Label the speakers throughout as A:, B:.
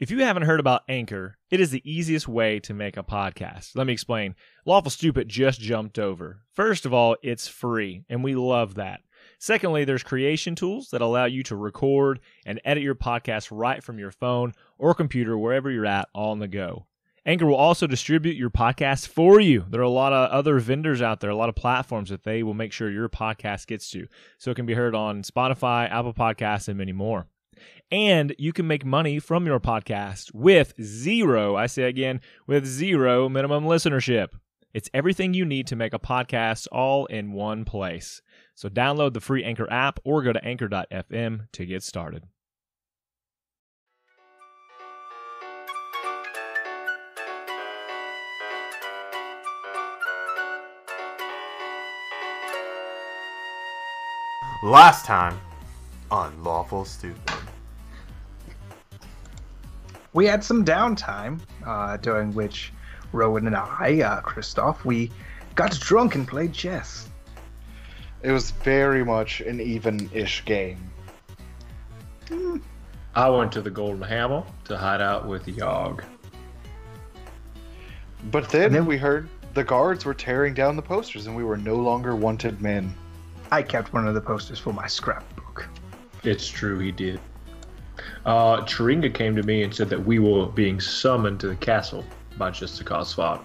A: If you haven't heard about Anchor, it is the easiest way to make a podcast. Let me explain. Lawful Stupid just jumped over. First of all, it's free, and we love that. Secondly, there's creation tools that allow you to record and edit your podcast right from your phone or computer, wherever you're at, on the go. Anchor will also distribute your podcast for you. There are a lot of other vendors out there, a lot of platforms that they will make sure your podcast gets to, so it can be heard on Spotify, Apple Podcasts, and many more. And you can make money from your podcast with zero minimum listenership. It's everything you need to make a podcast all in one place. So download the free Anchor app or go to anchor.fm to get started.
B: Last time on Lawful Stupid.
C: We had some downtime, during which Rowan and I, Christoph, we got drunk and played chess.
D: It was very much an even-ish game.
E: I went to the Golden Hammer to hide out with Yogg.
D: But then we heard the guards were tearing down the posters and we were no longer wanted men.
C: I kept one of the posters for my scrapbook.
E: It's true, he did. Chiringa came to me and said that we were being summoned to the castle by Justicar's father.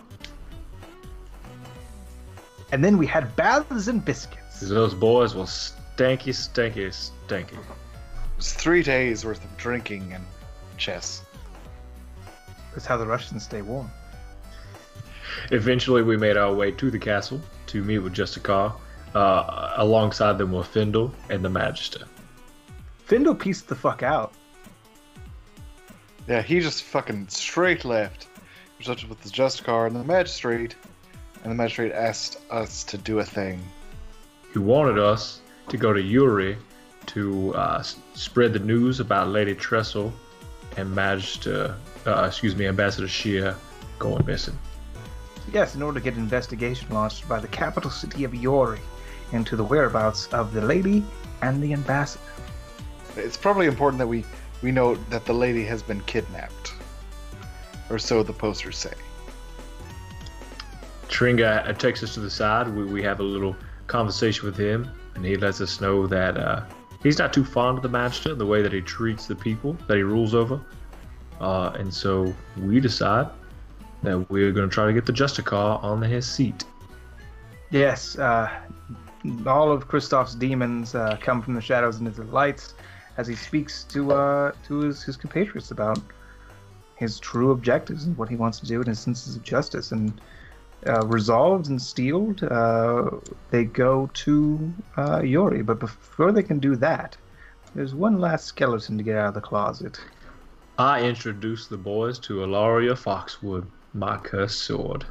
C: And then we had baths and biscuits.
E: Those boys were stanky, stanky, stanky.
D: It was 3 days worth of drinking and chess.
C: That's how the Russians stay warm.
E: Eventually, we made our way to the castle to meet with Justicar. Alongside them were Findahl and the Magister.
C: Findahl pieced the fuck out.
D: Yeah, he just fucking straight left. He was up with the Justicar and the Magistrate asked us to do a thing.
E: He wanted us to go to Yuri to spread the news about Lady Tressel and Ambassador Shear going missing.
C: Yes, in order to get an investigation launched by the capital city of Yuri into the whereabouts of the lady and the ambassador.
D: It's probably important that we note that the lady has been kidnapped. Or so the posters say.
E: Chiringa takes us to the side. We have a little conversation with him, and he lets us know that he's not too fond of the Magister, the way that he treats the people that he rules over. And so we decide that we're going to try to get the Justicar on his seat.
C: Yes, all of Christoph's demons come from the shadows into the lights as he speaks to his compatriots about his true objectives and what he wants to do and his senses of justice. And resolved and steeled, they go to Yuri. But before they can do that, there's one last skeleton to get out of the closet.
E: I introduced the boys to Alarya Foxwood, my cursed sword.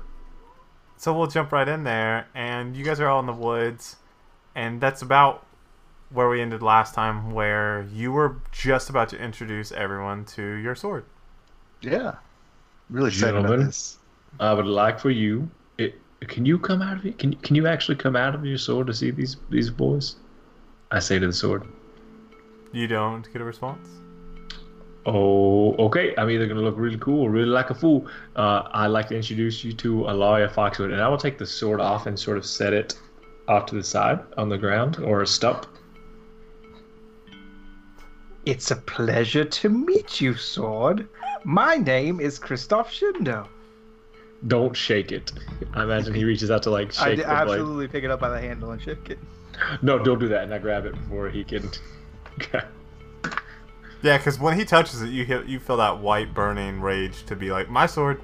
B: So we'll jump right in there, and you guys are all in the woods, and that's about where we ended last time, where you were just about to introduce everyone to your sword.
D: Yeah. Really excited about this.
E: I would like for you... Can you come out of it? Can you actually come out of your sword to see these boys? I say to the sword.
B: You don't get a response?
E: Oh, okay. I'm either going to look really cool or really like a fool. I'd like to introduce you to Alarya Foxwood, and I will take the sword off and sort of set it off to the side on the ground or a stump.
C: It's a pleasure to meet you, Sword. My name is Christoph Shindo.
E: Don't shake it. I imagine he reaches out to shake the blade.
C: Absolutely pick it up by the handle and shake it.
E: No, don't do that, and I grab it before he can...
B: Yeah, because when he touches it, you feel that white burning rage to be like, my sword,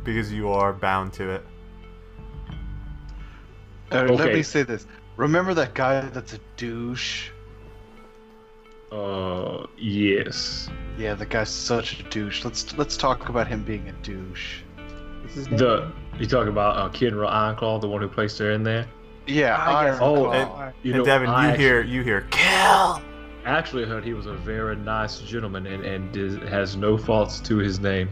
B: because you are bound to it.
D: Let me say this. Remember that guy that's a douche?
E: Yes.
D: Yeah, the guy's such a douche. Let's talk about him being a douche.
E: You talking about Kinra Ironclaw, the one who placed her in there?
D: Yeah.
B: And Devin, you hear kill.
E: Actually, I heard he was a very nice gentleman and has no faults to his name.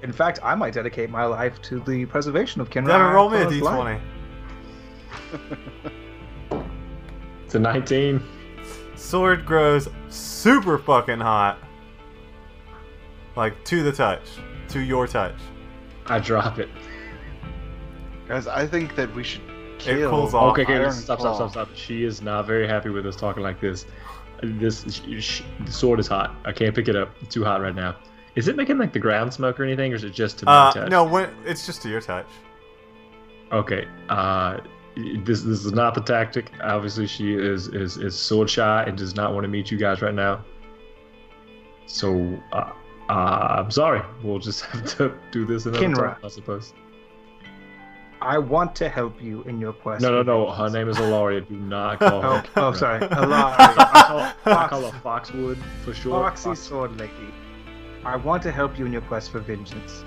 C: In fact, I might dedicate my life to the preservation of Kinra.
B: Devin, roll me a d20.
E: It's a 19.
B: Sword grows super fucking hot. Like, to the touch. To your touch.
E: I drop it.
D: Guys, I think that we should kill.
B: It cools off.
E: Okay,
D: Iron
E: stop.
D: Claw.
E: She is not very happy with us talking like this. The sword is hot. I can't pick it up. It's too hot right now. Is it making like the ground smoke or anything, or is it just to my touch?
B: No, it's just to your touch.
E: Okay. This is not the tactic. Obviously, she is sword shy and does not want to meet you guys right now. So, I'm sorry. We'll just have to do this another
C: Kinra.
E: time, I suppose.
C: I want to help you in your quest.
E: No. Her name is Alarya. Do not call her.
C: Oh, sorry.
E: I call her Foxwood for short.
C: Foxy Sword Licky. I want to help you in your quest for vengeance.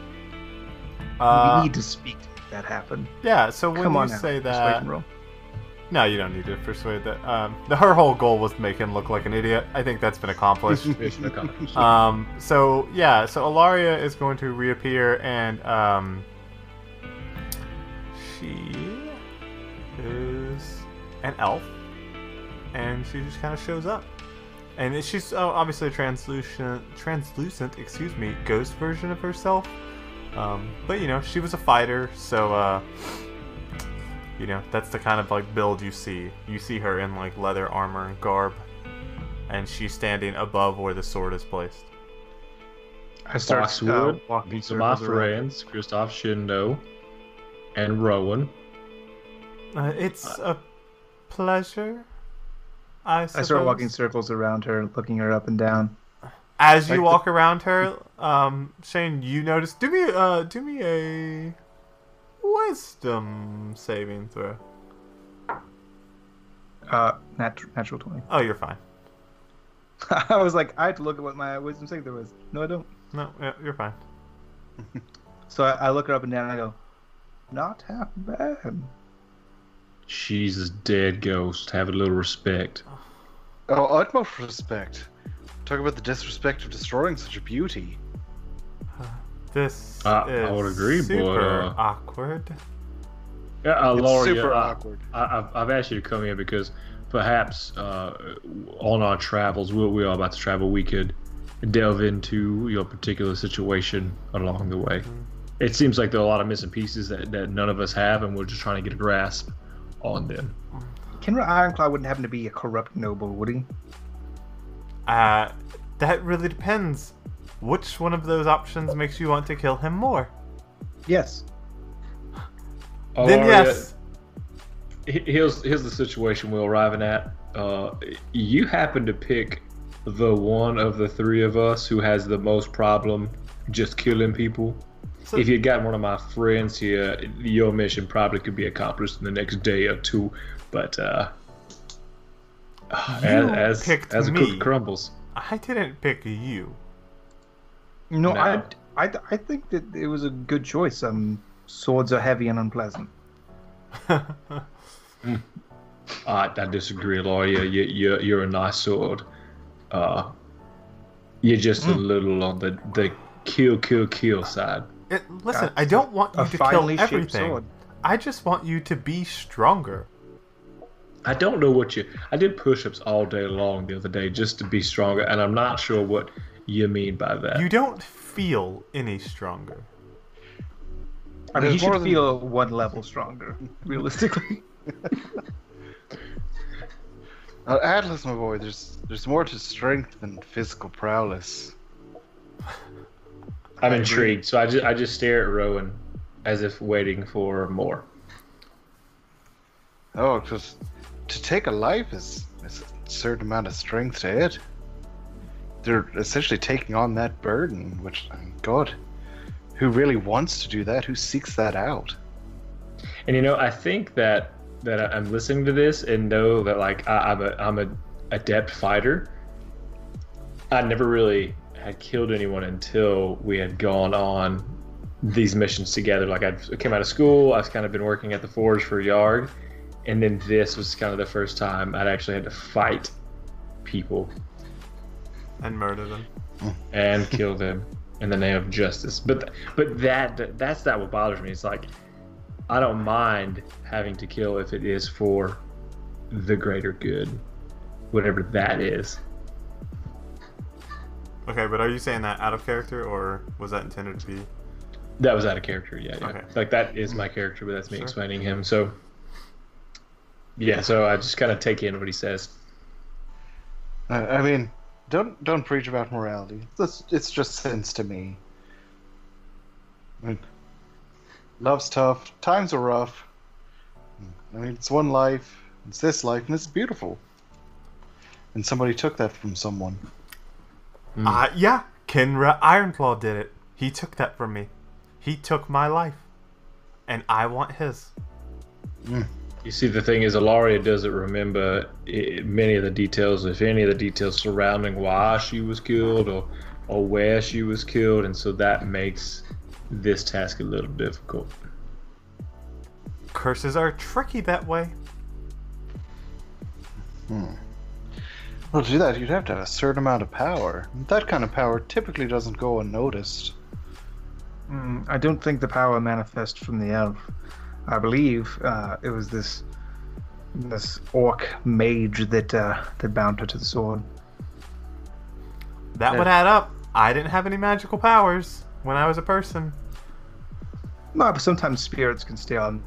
C: We need to speak to make that happen.
B: Yeah, so when
C: Come on
B: you
C: now.
B: say that...
C: Persuasion roll.
B: No, you don't need to persuade that. Her whole goal was to make him look like an idiot. I think that's been accomplished.
E: Mission accomplished.
B: So Alarya is going to reappear, and she is an elf, and she just kind of shows up, and she's obviously a translucent, ghost version of herself. But she was a fighter, so that's the kind of like build you see. You see her in like leather armor and garb, and she's standing above where the sword is placed.
C: I start
E: Foxwood,
C: walking
E: these are my
C: circles around.
E: friends, Christoph Shindo and Rowan.
B: It's a pleasure. I
C: I start
B: suppose.
C: walking circles around her, looking her up and down.
B: As you
C: Like
B: walk around her, Shane, you notice. Do me a wisdom saving throw.
C: Natural 20.
B: Oh, you're fine.
C: I was like, I had to look at what my wisdom saving throw was. No, I don't.
B: No, yeah, you're fine.
C: So I look her up and down and I go, not half bad.
E: She's a dead ghost. Have a little respect.
D: Oh, utmost respect. Talk about the disrespect of destroying such a beauty.
B: This is
E: I would agree,
B: super
E: but,
B: awkward.
E: Yeah,
D: It's
E: Laura,
D: super awkward.
E: I've asked you to come here because perhaps on our travels, we are about to travel, we could delve into your particular situation along the way. It seems like there are a lot of missing pieces that none of us have, and we're just trying to get a grasp on them.
C: Kenra Ironclaw wouldn't happen to be a corrupt noble, would he?
B: That really depends. Which one of those options makes you want to kill him more?
C: Yes.
B: Then yes.
E: Here's the situation we're arriving at. You happen to pick the one of the three of us who has the most problem just killing people.
B: So,
E: If you got one of my friends here, your mission probably could be accomplished in the next day or two. But as
B: picked
E: the
B: me.
E: cookie crumbles.
B: I didn't pick you.
C: No,
E: No.
C: I think that it was a good choice. Swords are heavy and unpleasant.
E: I disagree, Laura. You're a nice sword. You're just a little on the kill side.
B: Listen, I don't want you
C: A
B: to kill
C: finely shaped
B: everything.
C: sword.
B: I just want you to be stronger.
E: I don't know what I did push-ups all day long the other day just to be stronger, and I'm not sure what you mean by that.
B: You don't feel any stronger.
C: I mean, he
D: There's more
C: should
D: than-
C: feel 1 level stronger, realistically.
D: Atlas, my boy, there's more to strength than physical prowess.
E: I'm intrigued, so I just stare at Rowan as if waiting for more.
D: Oh, because to take a life is a certain amount of strength to it. They're essentially taking on that burden, which, God, who really wants to do that? Who seeks that out?
E: And I think that I'm listening to this and know that like I'm a adept fighter. I never really had killed anyone until we had gone on these missions together. Like I came out of school, I've kind of been working at the forge for a yard, and then this was kind of the first time I'd actually had to fight people
B: And murder them.
E: and kill them in the name of justice. But that's not what bothers me. It's like I don't mind having to kill if it is for the greater good, whatever that is.
B: Okay, but are you saying that out of character, or was that intended to be?
E: That was out of character, yeah.
B: Okay.
E: Like, that is my character, but that's me
B: Sure.
E: explaining him. So, yeah, so I just kind of take in what he says.
D: I mean, don't preach about morality. It's just sense to me. I mean, love's tough. Times are rough. I mean, it's one life. It's this life, and it's beautiful. And somebody took that from someone.
B: Yeah, Kenra Ironclaw did it. He took that from me. He took my life, and I want his.
E: You see, the thing is, Alarya doesn't remember many of the details, if any of the details surrounding why she was killed or where she was killed, and so that makes this task a little difficult.
B: Curses are tricky that way.
D: Well, to do that, you'd have to have a certain amount of power. That kind of power typically doesn't go unnoticed.
C: I don't think the power manifests from the elf. I believe it was this orc mage that bound her to the sword.
B: That would add up. I didn't have any magical powers when I was a person.
C: No, but sometimes spirits can stay on.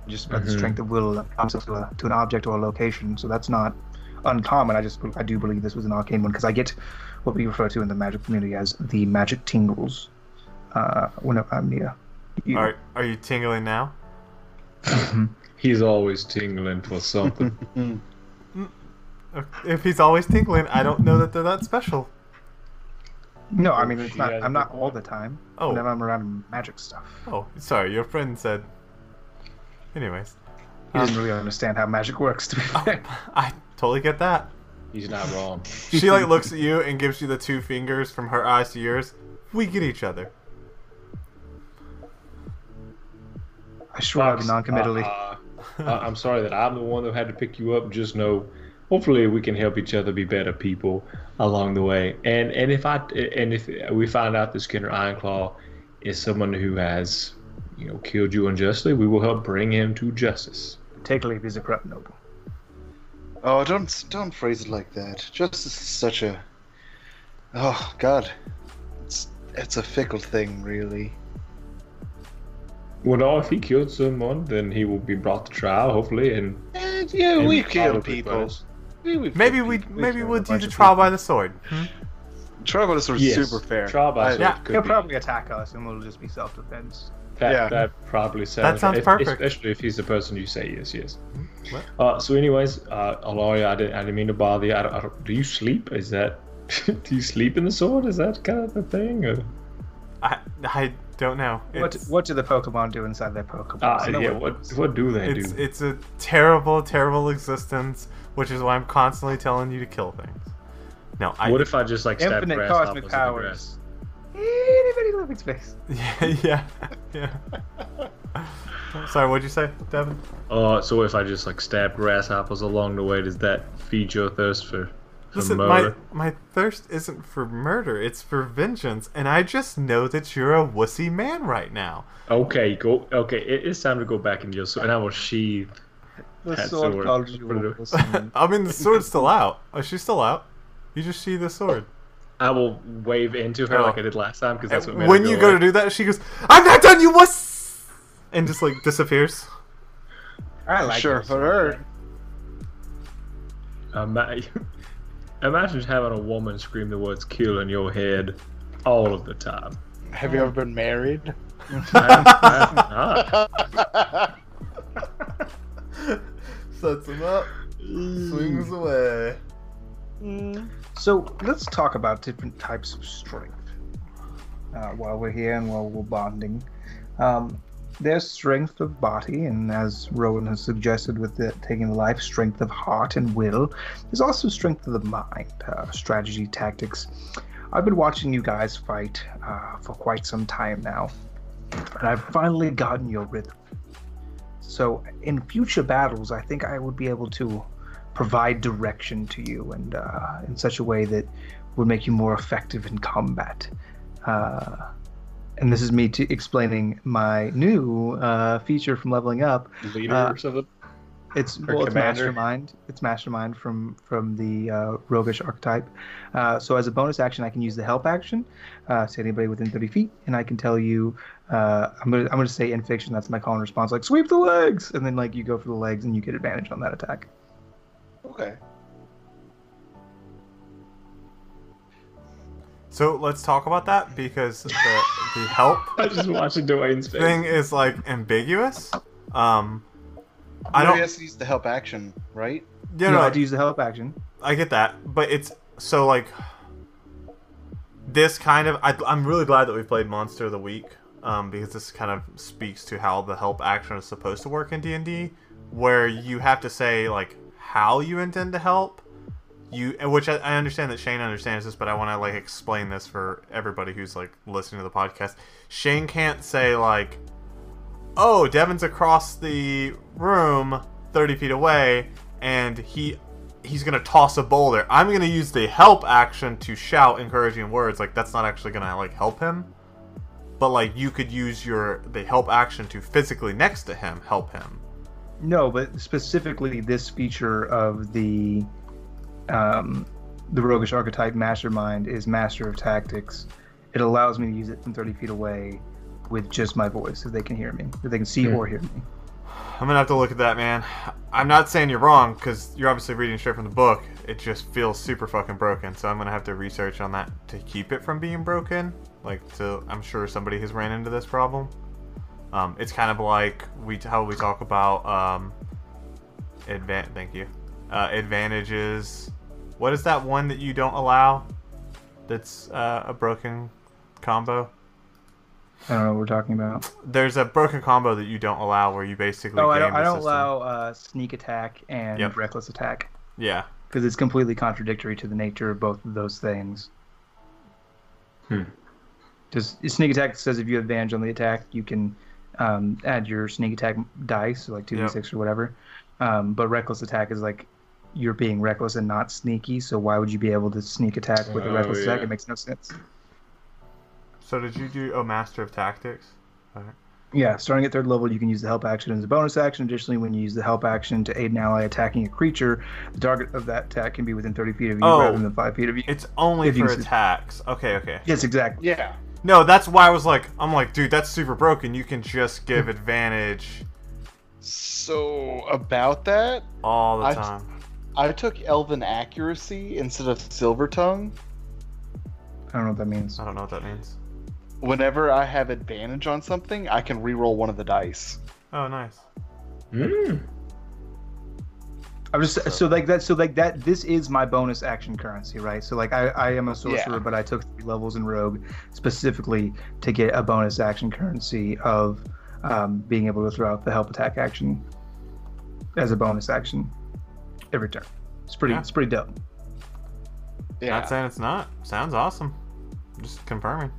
C: Just about the strength of will to an object or a location, so that's not uncommon. I do believe this was an arcane one because I get what we refer to in the magic community as the magic tingles whenever I'm near you.
B: Are you tingling now?
E: He's always tingling for something.
B: If he's always tingling, I don't know that they're that special.
C: No, I mean it's not. I'm not all the time.
B: Oh.
C: Whenever I'm around magic stuff.
B: Oh, sorry. Your friend said. Anyways,
C: He doesn't really understand how magic works, to be fair.
B: I totally get that.
E: He's not wrong.
B: She like looks at you and gives you the two fingers from her eyes to yours. We get each other.
C: I shrug non-committally.
E: I'm sorry that I'm the one that had to pick you up. Just know, hopefully, we can help each other be better people along the way. And if we find out this Skinner Ironclaw is someone who has, killed you unjustly, we will help bring him to justice.
C: Take leave, he's a corrupt noble.
D: Oh, don't phrase it like that. Justice is such a... Oh, God. It's a fickle thing, really.
E: Well, no, if he killed someone, then he will be brought to trial, hopefully, and
D: we've killed people.
B: Maybe we'll do the trial by the sword.
D: Trial by the sword is super fair.
E: Trial by sword could
C: He'll
E: be.
C: probably attack us, and we'll just be self-defense.
E: That probably sounds
B: sounds perfect.
E: Especially if he's the person you say yes. So anyways, Alarya, I didn't mean to bother you. I don't, do you sleep? Is that... do you sleep in the sword? Is that kind of the thing? Or?
B: I don't know.
C: What do the Pokemon do inside their Pokemon?
E: What do they do?
B: It's a terrible, terrible existence, which is why I'm constantly telling you to kill things. No,
E: What if I just stab
C: infinite
E: grasshoppers
C: cosmic
E: in the
C: powers.
E: grass?
C: Itty bitty living space.
B: Yeah. Sorry, what'd you say, Devin?
E: So if I just stab grasshoppers along the way, does that feed your thirst for
B: Listen,
E: murder?
B: my thirst isn't for murder, it's for vengeance, and I just know that you're a wussy man right now.
E: Okay, go. Okay, it's time to go back into your sword, and I will sheathe
C: The
E: that
C: sword called you.
B: I mean, the sword's still out. Oh, she's still out. You just see the sword.
E: I will wave into her like I did last time, because that's what made
B: When
E: her
B: you
E: go
B: go
E: away.
B: to do that, she goes, "I'm not done, you wuss!" And just disappears.
C: I like
D: Sure,
C: this.
D: for her.
E: Imagine having a woman scream the words "kill" in your head all of the time.
D: Have you ever been married?
E: I have not.
B: Sets him up, swings away.
C: So let's talk about different types of strength while we're here and while we're bonding. There's strength of body, and as Rowan has suggested with taking the life, strength of heart and will. There's also strength of the mind, strategy, tactics. I've been watching you guys fight for quite some time now, and I've finally gotten your rhythm. So in future battles, I think I would be able to provide direction to you, and in such a way that would make you more effective in combat. And this is me explaining my new feature from leveling up.
E: Leader or something?
C: It's
D: commander.
C: mastermind. It's mastermind from the roguish archetype. So as a bonus action, I can use the help action to anybody within 30 feet, and I can tell you, I'm gonna say in fiction. That's my call and response, like sweep the legs, and then like you go for the legs and you get advantage on that attack.
D: Okay.
B: So let's talk about that because the help
E: I just watching Dwayne's face.
B: thing is like ambiguous. I
D: He
B: don't.
D: has to use the help action, right?
B: You
C: No, I
B: know,
C: have to use the help action.
B: I get that, but it's so like this kind of. I'm really glad that we played Monster of the Week because this kind of speaks to how the help action is supposed to work in D&D, where you have to say like how you intend to help. Which I understand that Shane understands this, but I want to like explain this for everybody who's like listening to the podcast. Shane can't say like, "Oh, Devin's across the room, 30 feet away, and he's gonna toss a boulder. I'm gonna use the help action to shout encouraging words." Like that's not actually gonna like help him, but like you could use the help action to physically next to him help him.
C: No, but specifically this feature of the roguish archetype mastermind is Master of Tactics. It allows me to use it from 30 feet away with just my voice, if they can hear me, if they can see or hear me.
B: I'm gonna have to look at that, man. I'm not saying you're wrong because you're obviously reading straight from the book. It just feels super fucking broken, so I'm gonna have to research on that to keep it from being broken. I'm sure somebody has ran into this problem. It's kind of like how we talk about advantages. What is that one that you don't allow? That's a broken combo.
C: I don't know what we're talking about.
B: There's a broken combo that you don't allow where you basically.
C: Oh, I
B: game
C: don't
B: the system.
C: allow sneak attack and reckless attack.
B: Yeah.
C: Because it's completely contradictory to the nature of both of those things. Just sneak attack says if you have advantage on the attack, you can add your sneak attack dice, so like 2d6 or whatever. But reckless attack is like you're being reckless and not sneaky, so why would you be able to sneak attack with a reckless attack? It makes no sense.
B: So did you do Master of Tactics? All right.
C: Yeah, starting at 3rd level, you can use the help action as a bonus action. Additionally, when you use the help action to aid an ally attacking a creature, the target of that attack can be within 30 feet of you rather than 5 feet of you.
B: It's only for attacks. Okay.
C: Yes, exactly.
D: Yeah.
B: No, that's why I'm like, dude, that's super broken. You can just give advantage
D: So about that,
B: all the time.
D: I took Elven Accuracy instead of Silver Tongue.
C: I don't know what that means.
B: I don't know what that means.
D: Whenever I have advantage on something, I can reroll one of the dice.
B: Oh, nice.
C: I'm just so like that. This is my bonus action currency, right? So like I am a sorcerer, but I took 3 levels in Rogue specifically to get a bonus action currency of being able to throw out the help attack action as a bonus action every turn. It's pretty dope.
D: Yeah.
B: Not saying it's not. Sounds awesome. Just confirming.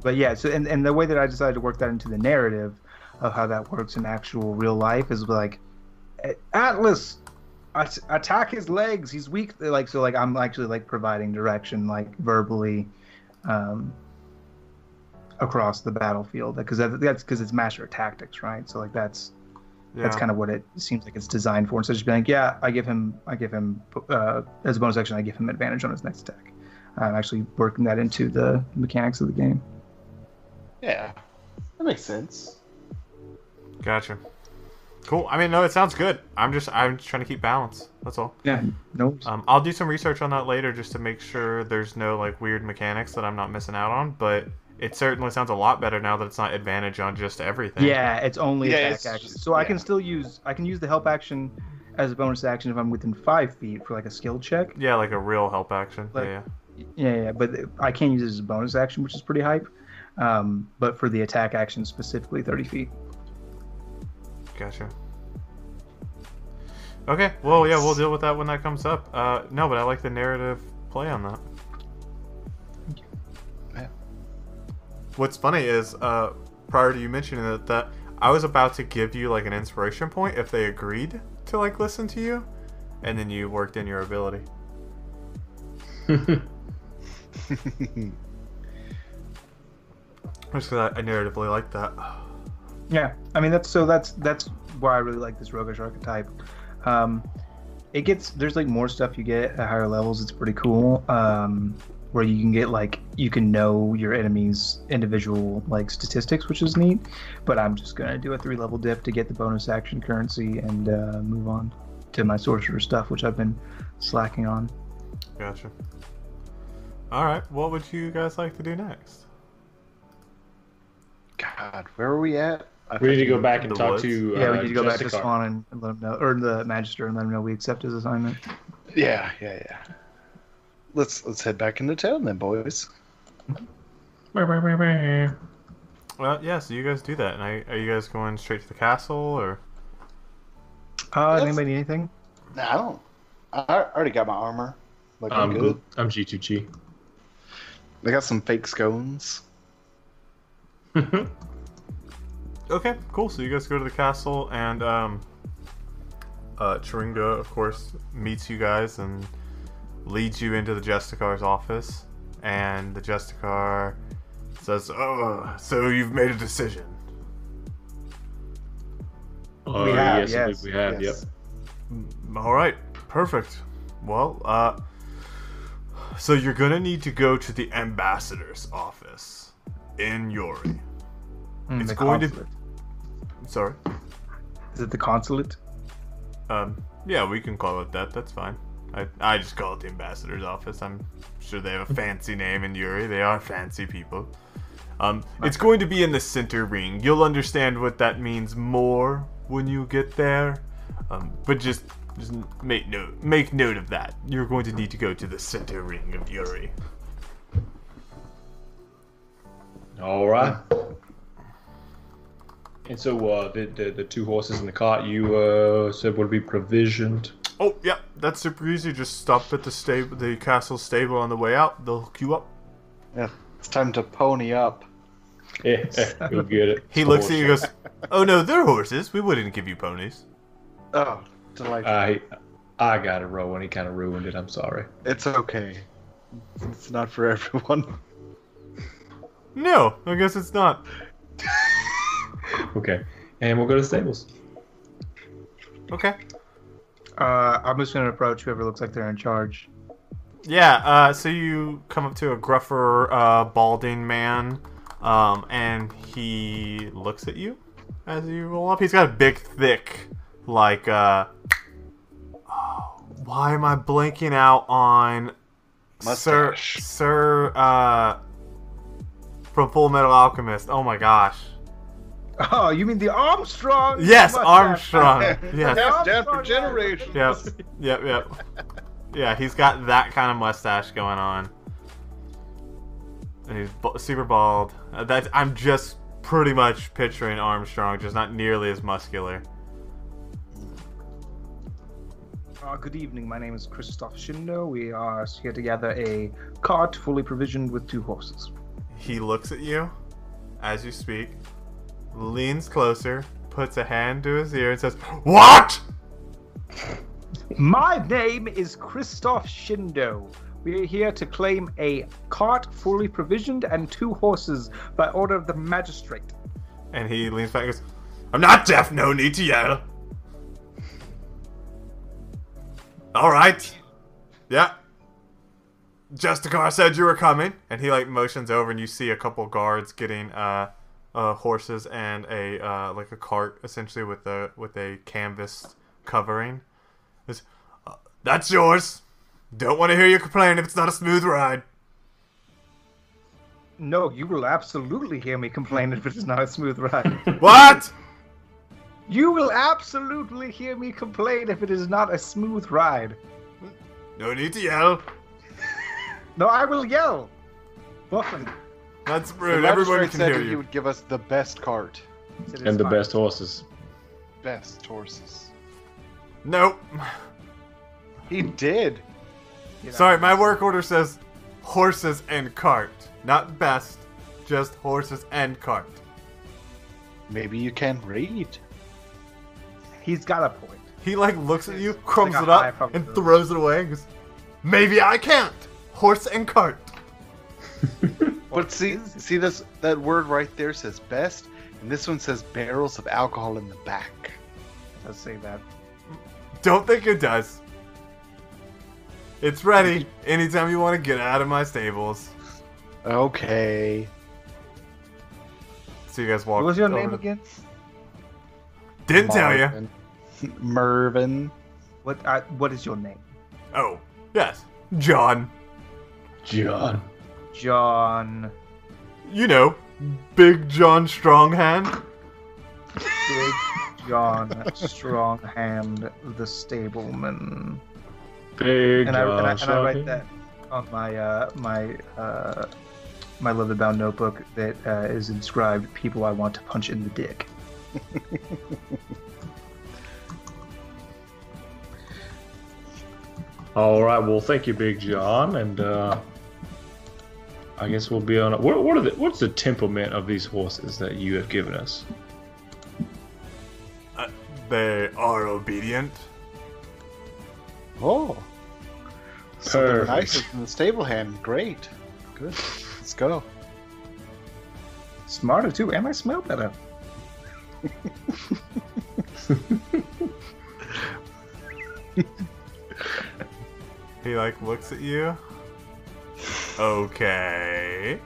C: But yeah, so and the way that I decided to work that into the narrative of how that works in actual real life is like, Atlas, attack his legs. He's weak. Like so, like I'm actually like providing direction, like verbally, across the battlefield. Because that's because it's Master of Tactics, right? So like that's kind of what it seems like it's designed for. Instead of just being like, yeah, I give him as a bonus action, I give him advantage on his next attack. I'm actually working that into the mechanics of the game.
D: Yeah, that makes sense.
B: Gotcha. Cool. I mean, no, it sounds good. I'm just trying to keep balance. That's all.
C: Yeah. No.
B: I'll do some research on that later just to make sure there's no like weird mechanics that I'm not missing out on. But it certainly sounds a lot better now that it's not advantage on just everything.
C: Yeah, it's only attack action.
D: Just,
C: so I can still use the help action as a bonus action if I'm within 5 feet for like a skill check.
B: Yeah, like a real help action.
C: Like, yeah. But I can't use it as a bonus action, which is pretty hype. But for the attack action specifically, 30 feet.
B: Gotcha. Okay, well, yeah, we'll deal with that when that comes up. No, but I like the narrative play on that.
D: Yeah.
B: What's funny is, prior to you mentioning it, that I was about to give you like an inspiration point if they agreed to like listen to you, and then you worked in your ability. Just because I narratively like that.
C: Yeah, I mean that's why I really like this roguish archetype. There's like more stuff you get at higher levels. It's pretty cool. Where you can get you can know your enemy's individual statistics, which is neat. But I'm just gonna do a 3-level dip to get the bonus action currency and move on to my sorcerer stuff, which I've been slacking on.
B: Gotcha. All right, what would you guys like to do next?
D: God, where are we at?
E: We need to go back and
B: The
E: talk
B: woods?
E: to.
C: Yeah, we need to go back to
E: Jessica.
C: Swan and let him know, or the Magister, and let him know we accept his assignment.
D: Yeah. Let's head back into town then, boys.
B: Well, yeah, so you guys do that. And are you guys going straight to the castle, or?
C: Anybody need anything?
D: Nah, I don't. I already got my armor. Like, I'm
E: I'm
D: good.
E: I'm G2G.
D: I got some fake scones.
B: Okay, cool. So you guys go to the castle, and Chiringa, of course, meets you guys and leads you into the Justicar's office. And the Justicar says, "Oh, so you've made a decision."
E: Oh,
C: We have,
E: yes,
C: yes,
E: we have.
D: yes.
B: All right, perfect. Well, so you're gonna need to go to the ambassador's office in Yuri. It's
C: The
B: going to-
C: consulate.
B: Sorry.
C: Is it the consulate?
B: Yeah, we can call it that. That's fine. I just call it the ambassador's office. I'm sure they have a fancy name in Yuri. They are fancy people. It's going to be in the center ring. You'll understand what that means more when you get there. But just make note of that. You're going to need to go to the center ring of Yuri.
E: All right. And so the 2 horses in the cart you said would be provisioned.
B: Oh, yeah, that's super easy. Just stop at the castle stable on the way out. They'll hook you up.
D: Yeah, it's time to pony up.
E: Yeah, you'll get it.
B: He looks at you and goes, "Oh no, they're horses. We wouldn't give you ponies."
D: Oh, delightful.
E: I got it, Rowan. He kind of ruined it. I'm sorry.
D: It's okay. It's not for everyone.
B: No, I guess it's not.
E: Okay, and we'll go to the stables.
B: Okay.
C: I'm just gonna approach whoever looks like they're in charge.
B: Yeah, so you come up to a gruffer, balding man, and he looks at you as you roll up. He's got a big, thick, why am I blanking out on
D: Mustache.
B: Sir, from Full Metal Alchemist. Oh my gosh.
C: Oh, you mean the Armstrong?
B: Yes,
C: mustache.
B: Armstrong. Yes.
D: Half dead for generations.
B: Yep. Yeah, he's got that kind of mustache going on. And he's super bald. I'm just pretty much picturing Armstrong, just not nearly as muscular.
C: Good evening. My name is Christoph Shindo. We are here to gather a cart fully provisioned with 2 horses.
B: He looks at you as you speak, leans closer, puts a hand to his ear, and says, "What?"
C: My name is Christoph Shindo. We are here to claim a cart fully provisioned and 2 horses by order of the magistrate.
B: And he leans back and goes, "I'm not deaf, no need to yell." Alright. Yeah. Justicar said you were coming. And he motions over, and you see a couple guards getting horses and a cart, essentially with a canvas covering. Goes, "That's yours. Don't want to hear you complain if it's not a smooth ride."
C: No, you will absolutely hear me complain if it is not a smooth ride.
B: What?
C: You will absolutely hear me complain if it is not a smooth ride.
B: No need to yell.
C: No, I will yell. Buffin.
B: That's
D: The
B: rude. Everybody
D: magistrate
B: can
D: said
B: hear
D: he
B: you.
D: would give us the best cart.
E: And the best horses.
D: Best horses.
B: Nope.
D: He did.
B: Sorry, my work order says horses and cart. Not best, just horses and cart.
D: Maybe you can read.
C: He's got a point.
B: He looks at you, crumbs
C: like a
B: it
C: high
B: up, and
C: probability.
B: throws it away and goes, "Maybe I can't. Horse and cart."
D: But see that word right there says best, and this one says barrels of alcohol in the back.
C: Let's say that.
B: don't think it does. It's ready anytime you want to get out of my stables.
D: Okay.
B: So you guys walk.
C: What was your
B: over
C: name
B: to-
C: again?
B: Didn't tell you.
D: Marvin. Mervin.
C: What is your name?
B: Oh, yes. John.
E: John.
C: John.
B: You know, Big John Stronghand.
C: Big John Stronghand, the stableman.
E: Big
C: And
E: John.
C: I write that on my leather-bound notebook that is inscribed "People I want to punch in the dick."
E: All right. Well, thank you, Big John, and I guess we'll be on. What's the temperament of these horses that you have given us?
B: They are obedient.
D: Oh. So they're
E: Perfect.
D: nicer than the stable hand. Great. Good. Let's go.
C: Smarter too, and I smell better.
B: He like looks at you. Okay.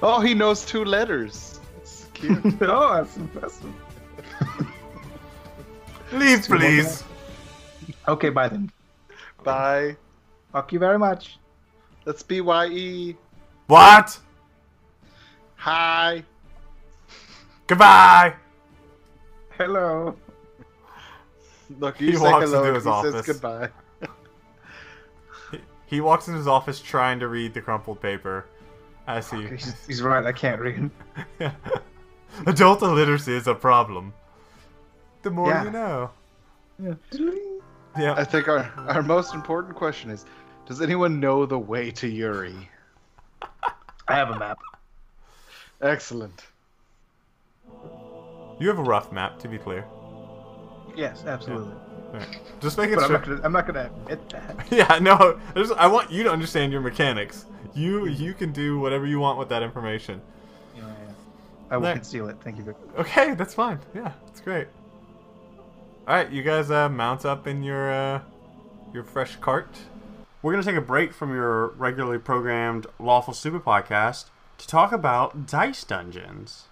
D: Oh, he knows 2 letters. That's cute.
C: Oh, that's impressive.
B: Leave, please.
C: Okay, bye then.
D: Bye.
C: Fuck you very much.
D: That's BYE.
B: What?
D: Hi.
B: Goodbye.
C: Hello.
D: Look, you
B: He
D: say
B: walks
D: hello
B: into
D: and
B: his
D: he
B: office.
D: says goodbye.
B: He walks into his office trying to read the crumpled paper. As he.
C: He's right. I can't read.
B: Adult illiteracy is a problem. The more
C: Yeah.
B: you know.
C: Yeah.
B: Yeah.
D: I think our most important question is, does anyone know the way to Yuri?
C: I have a map.
D: Excellent.
B: You have a rough map, to be clear.
C: Yes, absolutely.
B: Alright. Just making
C: But
B: sure.
C: I'm not gonna admit that.
B: Yeah, no. I want you to understand your mechanics. You can do whatever you want with that information.
C: Yeah. I will
B: There.
C: conceal it. Thank you very much.
B: Okay, that's fine. Yeah, it's great. All right, you guys mount up in your fresh cart. We're gonna take a break from your regularly programmed Lawful Stupid podcast to talk about Dice Dungeons.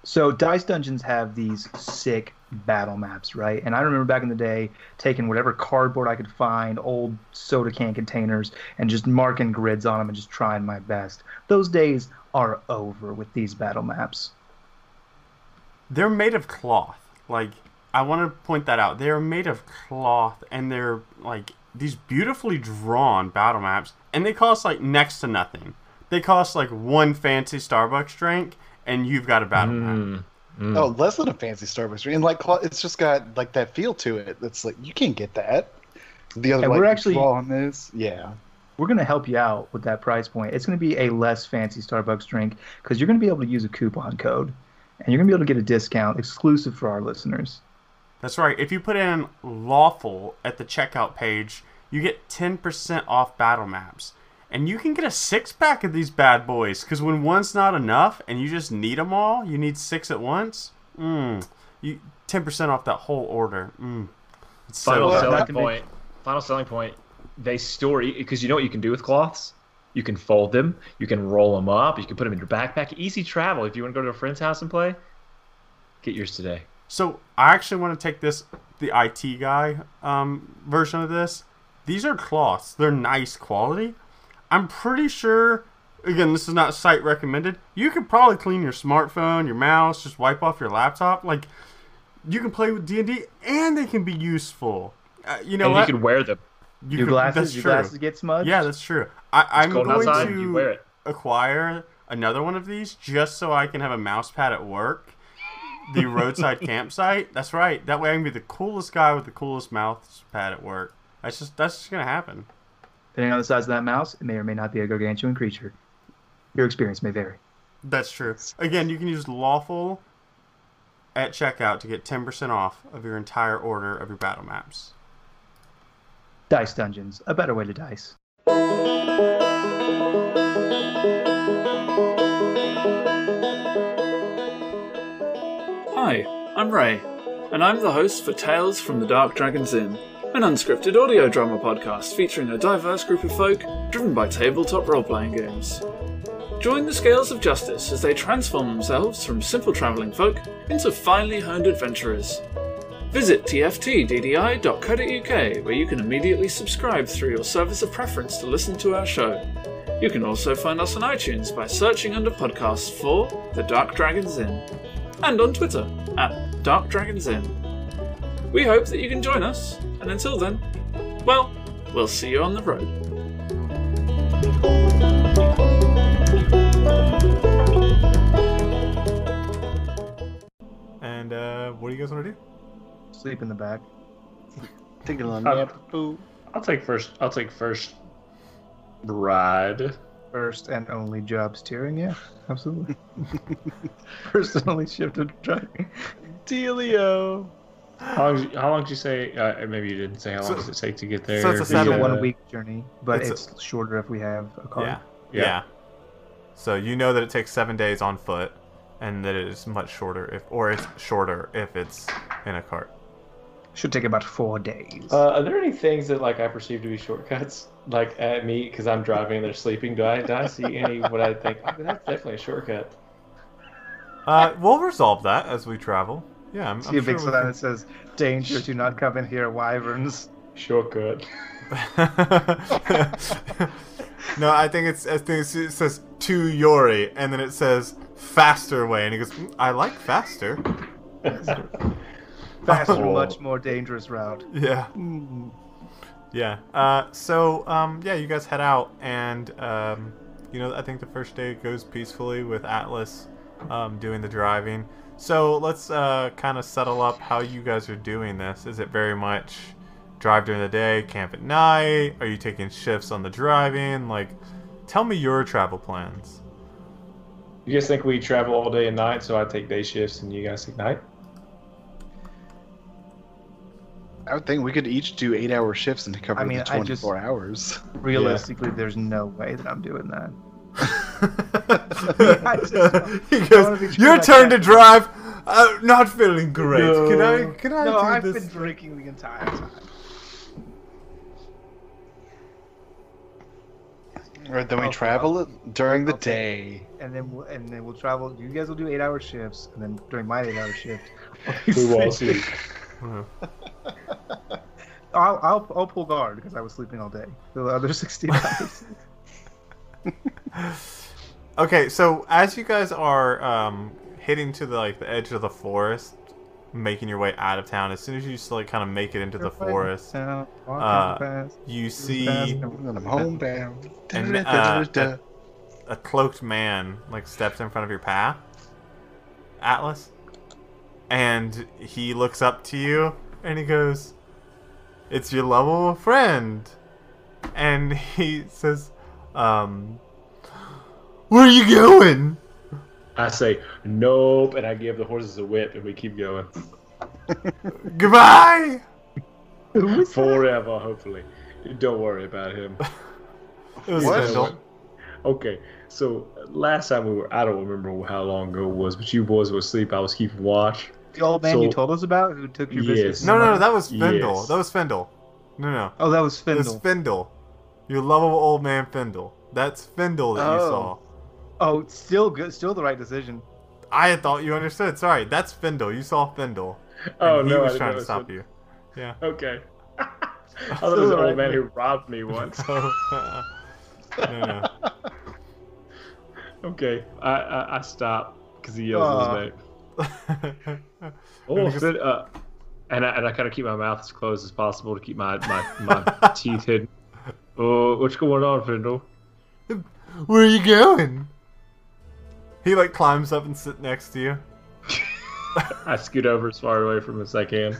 C: So Dice Dungeons have these sick battle maps, right? And I remember back in the day taking whatever cardboard I could find, old soda can containers, and just marking grids on them and just trying my best. Those days are over with these battle maps.
B: They're made of cloth. Like, I want to point that out. They are made of cloth, and they're like these beautifully drawn battle maps, and they cost like next to nothing. They cost like 1 fancy Starbucks drink, and you've got a battle map.
D: Oh, less than a fancy Starbucks drink. And like, it's just got like that feel to it. It's like you can't get that. The other
C: And
D: like,
C: we're actually-
D: draw on this, yeah.
C: We're going to help you out with that price point. It's going to be a less fancy Starbucks drink because you're going to be able to use a coupon code, and you're going to be able to get a discount exclusive for our listeners.
B: That's right. If you put in Lawful at the checkout page, you get 10% off battle maps. And you can get a 6-pack of these bad boys, because when one's not enough and you just need them all, you need 6 at once. You 10% off that whole order. It's so
E: Final
B: good.
E: selling point. Final selling point. They store, because you know what you can do with cloths? You can fold them. You can roll them up. You can put them in your backpack. Easy travel. If you want to go to a friend's house and play, get yours today.
B: So I actually want to take the IT guy version of this. These are cloths. They're nice quality. I'm pretty sure, again, this is not site recommended. You could probably clean your smartphone, your mouse, just wipe off your laptop. Like, you can play with D&D, and they can be useful. You know
E: And
B: what?
E: you can wear them.
C: Your
B: That's true.
C: glasses get smudged?
B: Yeah, that's true. I'm
E: cold
B: going
E: outside, you wear
B: to
E: it.
B: acquire another one of these just so I can have a mouse pad at work. The roadside campsite. That's right. That way I can be the coolest guy with the coolest mouse pad at work. That's just gonna happen.
C: Depending on the size of that mouse, it may or may not be a gargantuan creature. Your experience may vary.
B: That's true. Again, you can use Lawful at checkout to get 10% off of your entire order of your battle maps.
C: Dice Dungeons, a better way to dice.
F: Hi, I'm Ray. and I'm the host for Tales from the Dark Dragon's Inn, an unscripted audio drama podcast featuring a diverse group of folk driven by tabletop role-playing games. Join the Scales of Justice as they transform themselves from simple travelling folk into finely honed adventurers. Visit tftddi.co.uk where you can immediately subscribe through your service of preference to listen to our show. You can also find us on iTunes by searching under podcasts for The Dark Dragon's Inn, and on Twitter at Dark Dragon's Inn. We hope that you can join us, and until then, well, we'll see you on the road.
B: And what do you guys want to do?
C: Sleep in the back.
D: Thinking on
E: Uh,
D: nap.
E: I'll take first ride.
C: First and only job steering, yeah, absolutely. First and only shift of driving.
D: Dealio.
E: How long did you say? Maybe you didn't say how long does it take to get there.
B: so it's a
C: It's
B: seven-
C: a 1 week journey, but
B: It's
C: it's shorter if we have a car.
B: Yeah.
E: Yeah.
B: So you know that it takes 7 days on foot, and that it is much shorter it's shorter if it's in a cart.
C: Should take about 4 days.
E: Are there any things that I perceive to be shortcuts? Like at me, because I'm driving and they're sleeping. Do I see any what I think? Oh, that's definitely a shortcut.
B: We'll resolve that as we travel. Yeah, I'm
C: See a big
B: sure we
C: sign that says, "Danger, do not come in here, wyverns."
E: Shortcut.
B: No, I think it says to Yuri, and then it says faster way, and he goes, I like faster.
C: Faster,
E: Oh.
C: much more dangerous route.
B: Yeah. Yeah. Yeah, you guys head out, and I think the first day goes peacefully with Atlas doing the driving. So let's kind of settle up how you guys are doing this. Is it very much drive during the day, camp at night? Are you taking shifts on the driving? Tell me your travel plans.
E: You guys think we travel all day and night, so I take day shifts and you guys take night?
D: I would think we could each do 8-hour shifts and cover
C: I mean,
D: the
C: I just-
D: 24 hours.
C: Realistically, there's no way that I'm doing that.
B: He goes, your turn to drive. Not feeling great.
E: No.
B: Can I
C: No,
B: do
C: I've
B: this?
C: been drinking the entire time.
D: Or then we
C: Okay,
D: travel during the
C: okay.
D: day.
C: And then we'll travel. You guys will do 8-hour shifts, and then during my 8-hour shift,
E: We will see.
C: I'll pull guard because I was sleeping all day. The other 16 hours.
B: Okay, so as you guys are hitting to the edge of the forest, making your way out of town, as soon as you just kind of make it into the forest, you see
D: And I'm homebound.
B: a cloaked man steps in front of your path, Atlas, and he looks up to you and he goes, "It's your lovable friend," and he says, "Where are you going?"
E: I say nope, and I give the horses a whip, and we keep going
B: "Goodbye."
E: forever. Hopefully, don't worry about him.
B: It was
D: What?
B: Findahl.
E: Okay, so last time we were—I don't remember how long ago it was, but you boys were asleep. I was keeping watch.
C: The old man
E: So-
C: you told us about who took your
E: Yes.
C: business.
B: No, that was Findahl.
E: Yes.
B: That was Findahl. No.
C: Oh, that was
B: It was
C: Findahl.
B: Findahl. Your lovable old man Findahl. That's Findahl that you
C: Oh.
B: saw.
C: Oh, it's still good. Still the right decision.
B: I had thought you understood. Sorry, that's Findahl. You saw Findahl.
E: Oh
B: and
E: no,
B: he
E: I
B: was
E: didn't
B: trying
E: know
B: to
E: it
B: stop
E: was-
B: you. Yeah.
E: Okay. I thought it was an old man who robbed me once.
B: So, no.
E: Okay, I stopped because he yells his name.
B: Because-
E: And I kind of keep my mouth as closed as possible to keep my teeth hidden. Oh, what's going on, Findahl?
B: Where are you going? He climbs up and sits next to you.
E: I scoot over as far away from him as I can.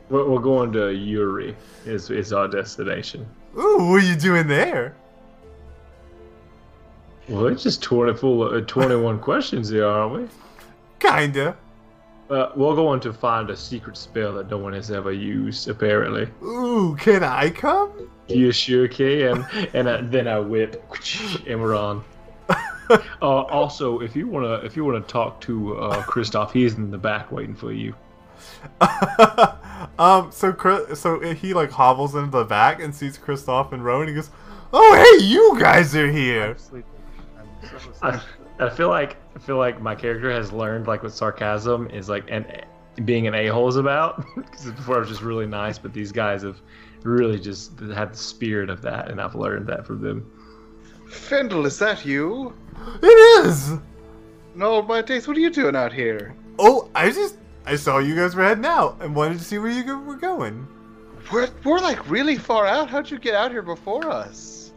E: We're going to Yuri. Is our destination.
B: Ooh, what are you doing there?
E: Well, it's just 21 questions here, aren't we?
B: Kinda.
E: We're going to find a secret spell that no one has ever used, apparently.
B: Ooh, can I come?
E: You sure can. And then I whip, and we're on. Also, if you wanna talk to Kristoff, he is in the back waiting for you.
B: So he like hobbles into the back and sees Kristoff and Rowan. And he goes, "Oh, hey, you guys are here."
C: I'm sleeping. I'm so asleep.
E: I feel like my character has learned like what sarcasm is like and being an a-hole is about. Because before I was just really nice, but these guys have really just had the spirit of that, and I've learned that from them.
D: Findahl, is that you?
B: It is.
D: No, my days, what are you doing out here?
B: Oh, I saw you guys were heading out and wanted to see where you were going.
D: We're like really far out. How'd you get out here before us?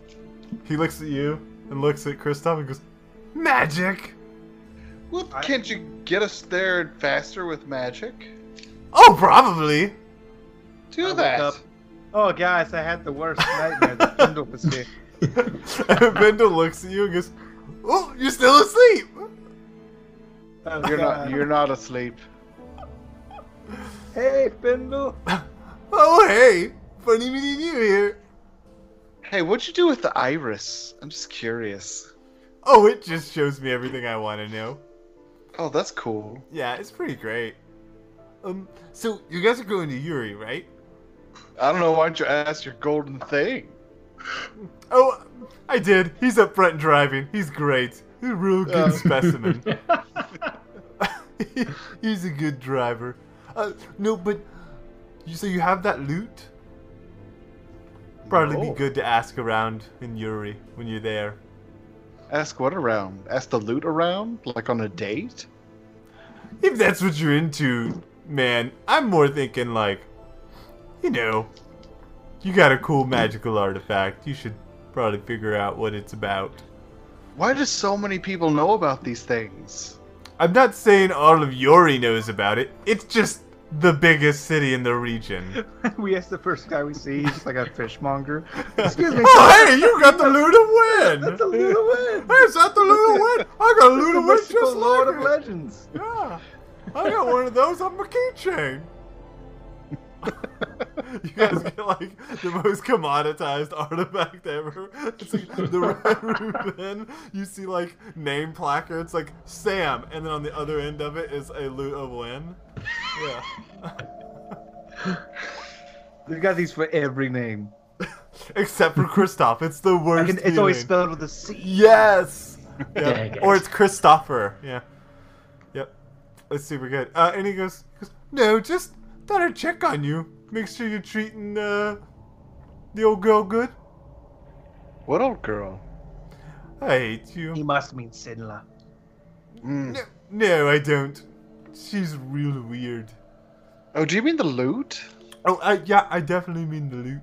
B: He looks at you and looks at Kristoff and goes, "Magic."
D: Well, can't you get us there faster with magic?
B: Oh, probably.
D: Do
C: I woke
D: that.
C: up. Oh, guys, I had the worst nightmare. The Findahl was here.
B: And Findahl looks at you and goes, "Oh, you're still asleep."
C: Oh,
D: You're
C: God.
D: not. You're not asleep.
C: Hey, Findahl.
B: Oh, hey, funny meeting you here.
D: Hey, what'd you do with the iris? I'm just curious.
B: Oh, it just shows me everything I want to know.
D: Oh, that's cool.
B: Yeah, it's pretty great. So you guys are going to Yuri, right?
D: I don't know. Why don't you ask your golden thing?
B: Oh, I did. He's up front driving. He's great. He's a real good specimen. He's a good driver. No, but you have that loot? Probably
D: No.
B: be good to ask around in Yuri when you're there.
D: Ask what around? Ask the loot around? Like on a date?
B: If that's what you're into, man, I'm more thinking like, you know, you got a cool magical artifact. You should probably figure out what it's about.
D: Why do so many people know about these things?
B: I'm not saying all of Yuri knows about it. It's just the biggest city in the region.
C: We asked the first guy we see. He's just like a fishmonger. Excuse me.
B: Oh, hey, you got the loot of
C: That's a
B: win!
C: little win.
B: Hey, is that the loot of win? I got a loot of win
C: Mystical
B: just
C: Lord of
B: like it.
C: Legends.
B: Yeah, I got one of those on my keychain. You guys get like the most commoditized artifact ever. It's like the red Rubin. You see like name placards like Sam, and then on the other end of it is a loot of win. Yeah.
C: We've got these for every name.
B: Except for Kristoff, it's the worst.
C: It's always
B: feeling.
C: spelled with a C.
B: Yes.
E: Dang
B: Yep.
E: it.
B: Or it's Christopher. Yeah. Yep. It's super good. And he goes, "No, just thought I'd check on you. Make sure you're treating the old girl good."
D: What old girl?
B: I hate you.
C: He must mean Sinla.
B: No, I don't. She's real weird.
D: Oh, do you mean the loot?
B: Oh, yeah, I definitely mean the loot.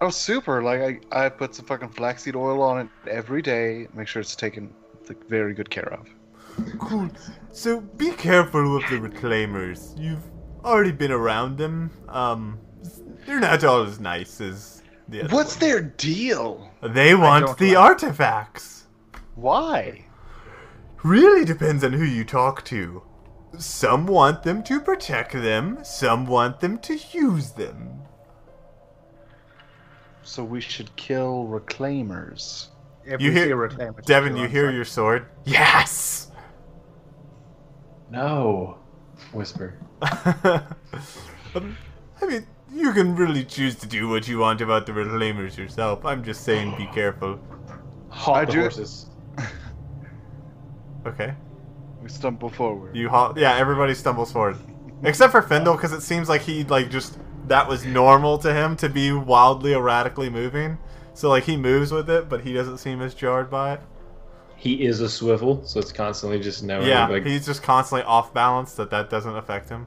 D: Oh, super. Like, I put some fucking flaxseed oil on it every day. Make sure it's taken very good care of.
B: Cool. So be careful with the reclaimers. You've already been around them. They're not all as nice as the other
D: What's
B: ones.
D: their deal?
B: They want
C: don't
B: the
C: like-
B: artifacts.
D: Why?
B: Really depends on who you talk to. Some want them to protect them. Some want them to use them.
D: So we should kill reclaimers.
C: If
B: You
C: we see
B: hear-
C: a reclaimer, just
B: Devin,
C: go
B: you
C: on
B: hear
C: site.
B: your sword? Yes!
E: No. Whisper.
B: I mean, you can really choose to do what you want about the reclaimers yourself. I'm just saying be careful.
E: Halt the
D: do-
E: horses.
B: Okay.
D: We stumble forward.
B: Yeah, everybody stumbles forward. Except for Findahl, because it seems like he, that was normal to him to be wildly erratically moving. So, he moves with it, but he doesn't seem as jarred by it.
E: He is a swivel, so it's constantly just knowing.
B: Yeah,
E: like,
B: he's just constantly off balance, that doesn't affect him.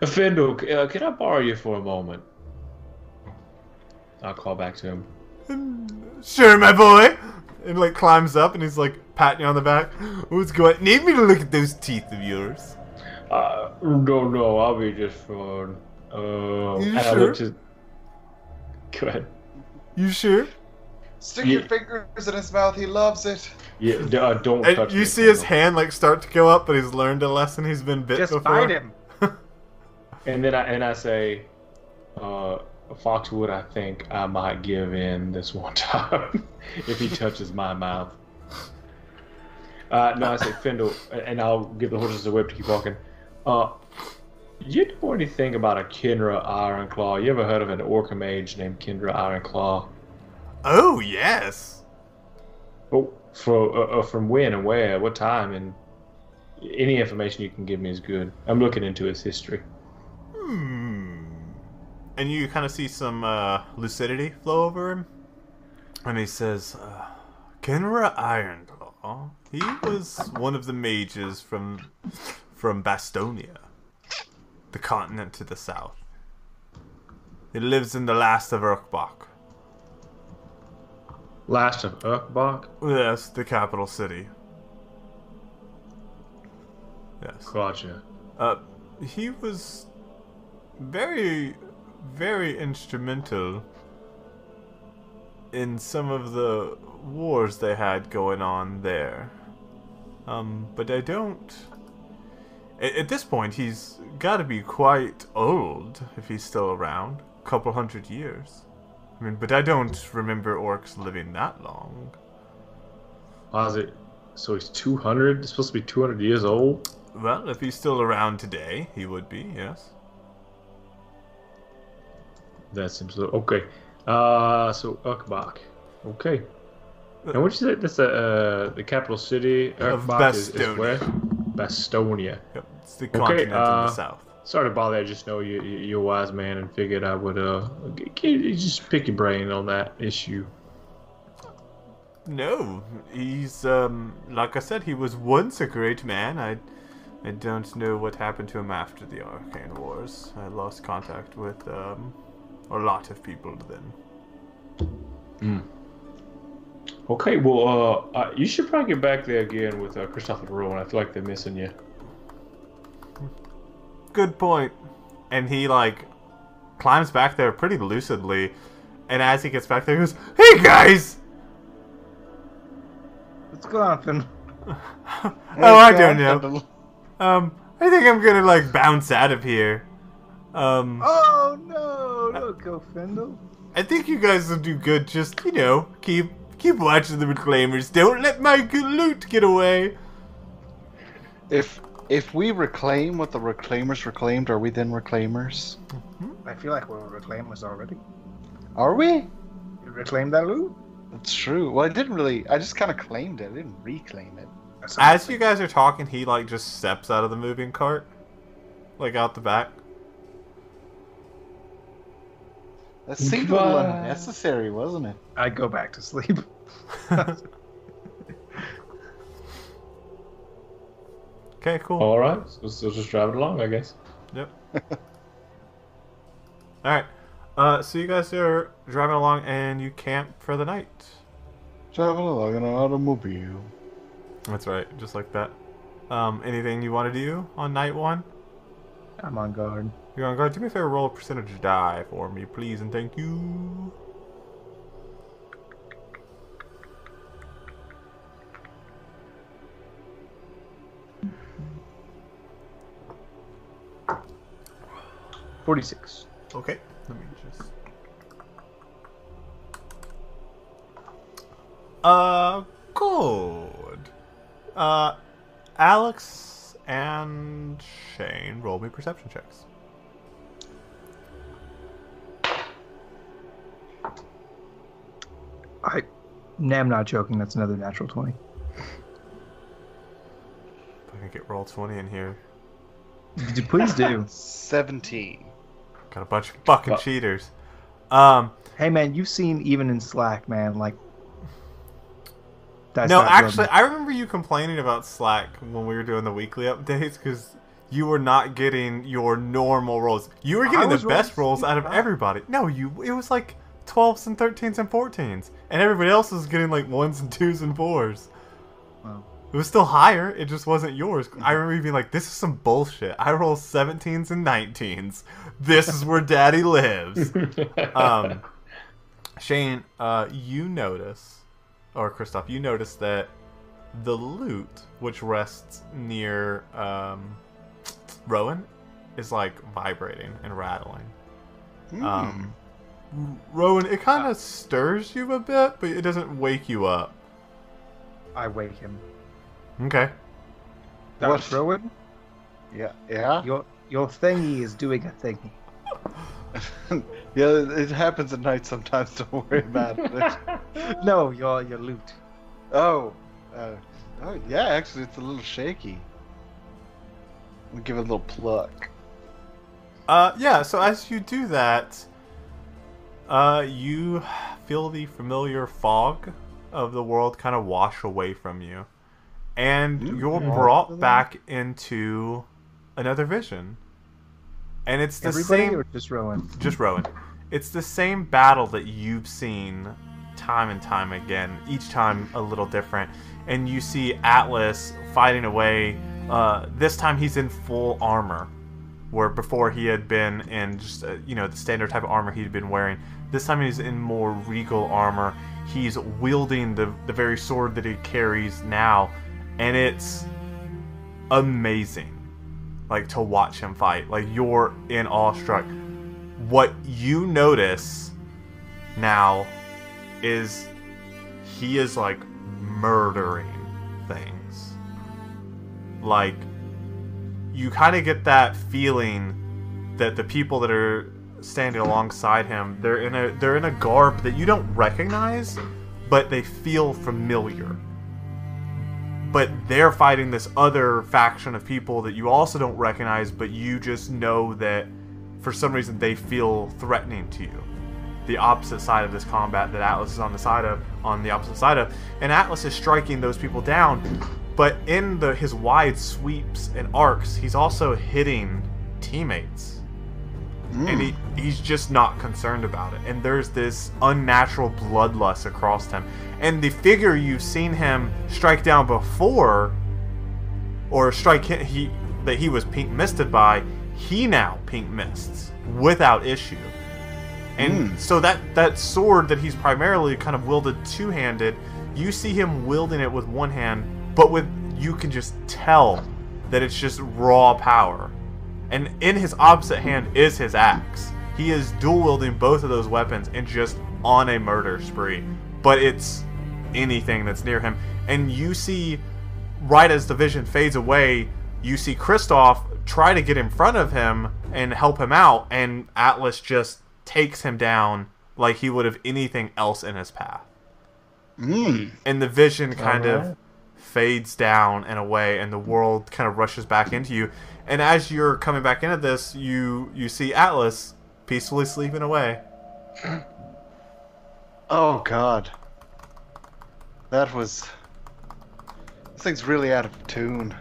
E: Findahl, can I borrow you for a moment? I'll call back to him.
B: Sure, my boy! And, climbs up, and he's, patting you on the back. What's going on? Need me to look at those teeth of yours?
E: No, I'll be just fine.
B: You
E: And I
B: sure?
E: look to... Go ahead.
B: You sure?
D: Stick
E: Yeah.
D: your fingers in his mouth. He loves it.
E: Yeah, don't
B: And
E: touch
B: you
E: me,
B: see his
E: Findahl.
B: hand start to go up, but he's learned a lesson. He's been bit
C: Just
B: before.
C: fight him.
E: And then I say, Foxwood, I think I might give in this one time if he touches my mouth. No, I say Findahl, and I'll give the horses a whip to keep walking. You know anything about a Kendra Ironclaw? You ever heard of an orca mage named Kendra Ironclaw?
B: Oh, yes.
E: Oh, from when and where, what time, and any information you can give me is good. I'm looking into his history.
B: And you kind of see some lucidity flow over him. And he says, Kenra Ironclaw, he was one of the mages from Bastonia, the continent to the south. He lives in the last of Urkbach.
E: Last of Urkbach?
B: Yes, the capital city. Yes.
E: Gotcha.
B: He was very, very instrumental in some of the wars they had going on there. But I don't... At this point, he's got to be quite old if he's still around. A couple hundred years. I mean, but I don't remember orcs living that long.
E: Was it? So he's 200? He's supposed to be 200 years old?
B: Well, if he's still around today, he would be, yes.
E: That seems okay. So Urkbach. Okay. And what did you say? That's the capital city.
B: Of
E: Urkbach is
B: Bastonia.
E: where? Bastonia.
B: Yep, it's the continent in the south.
E: Sorry to bother. I just know you're a wise man and figured I would just pick your brain on that issue.
B: No, he's like I said, he was once a great man. I don't know what happened to him after the Arcane Wars. I lost contact with a lot of people then.
E: Okay, well, you should probably get back there again with Christoph and Rowan. I feel like they're missing you.
B: Good point. And he climbs back there pretty lucidly, and as he gets back there, he goes, "Hey guys!"
C: What's going on, Finn?
B: I don't know. I think I'm gonna bounce out of here.
C: Oh no! Don't go, Findahl.
B: I think you guys will do good. Just keep watching the Reclaimers. Don't let my good loot get away.
D: If we reclaim what the Reclaimers reclaimed, are we then Reclaimers?
C: I feel like we're reclaimers already.
D: Are we?
C: You reclaimed that loot?
D: That's true. Well, I just kind of claimed it. I didn't reclaim it.
B: As you guys are talking, he just steps out of the moving cart, out the back.
D: That seemed a little unnecessary, wasn't it?
C: I go back to sleep.
B: Okay, cool.
E: All right, so just drive it along, I guess.
B: Yep. All right. So you guys are driving along, and you camp for the night.
D: Driving along in an automobile.
B: That's right, just like that. Anything you want to do on night one?
C: I'm on guard.
B: You're on guard. Do me a favor, roll a percentage die for me, please, and thank you.
C: $46.
B: Okay, let me just... Good. Alex and Shane, roll me perception checks.
C: I'm not joking. That's another natural 20.
B: If I can get roll 20 in here.
C: Please do.
D: 17.
B: Got a bunch of fucking cheaters.
C: Hey man, you've seen even in Slack, man. That's
B: no,
C: not
B: actually,
C: good.
B: I remember you complaining about Slack when we were doing the weekly updates because you were not getting your normal rolls. You were getting the best rolls out of everybody. No, it was 12s and 13s and 14s, and everybody else was getting 1s and 2s and 4s.
C: Wow.
B: It was still higher. It just wasn't yours. I remember you being like, "This is some bullshit. I roll 17s and 19s. This is where Daddy lives." Shane, you notice, or Christoph, you notice that the loot, which rests near Rowan, is vibrating and rattling. Rowan, it kind of stirs you a bit, but it doesn't wake you up.
C: I wake him.
B: Okay.
C: Dark Rowan,
D: Yeah, yeah.
C: your thingy is doing a thingy.
D: Yeah, it happens at night sometimes. Don't worry about it.
C: No, your loot.
D: Oh, yeah. Actually, it's a little shaky. We'll give it a little pluck.
B: Yeah, so as you do that, you feel the familiar fog of the world kind of wash away from you. And you're brought back into another vision. And it's the
C: Everybody
B: same...
C: or just Rowan?
B: Just Rowan. It's the same battle that you've seen time and time again, each time a little different. And you see Atlas fighting away. This time he's in full armor, where before he had been in just the standard type of armor he'd been wearing. This time he's in more regal armor. He's wielding the very sword that he carries now, and it's amazing, like, to watch him fight. Like, you're in awestruck. What you notice now is he is like murdering things. Like, you kind of get that feeling that the people that are standing alongside him, they're in a garb that you don't recognize, but they feel familiar. But they're fighting this other faction of people that you also don't recognize, but you just know that for some reason they feel threatening to you. The opposite side of this combat that Atlas is on the opposite side of, and Atlas is striking those people down. But in his wide sweeps and arcs, he's also hitting teammates. And he's just not concerned about it. And there's this unnatural bloodlust across him. And the figure you've seen him strike down before, or that he was pink misted by, he now pink mists without issue. And so that sword that he's primarily kind of wielded two-handed, you see him wielding it with one hand, but you can just tell that it's just raw power. And in his opposite hand is his axe. He is dual wielding both of those weapons and just on a murder spree. But it's anything that's near him. And you see, right as the vision fades away, you see Kristoff try to get in front of him and help him out, and Atlas just takes him down like he would have anything else in his path. And the vision kind of fades down and away, and the world kind of rushes back into you. And as you're coming back into this, you see Atlas peacefully sleeping away.
D: Oh God, this thing's really out of tune.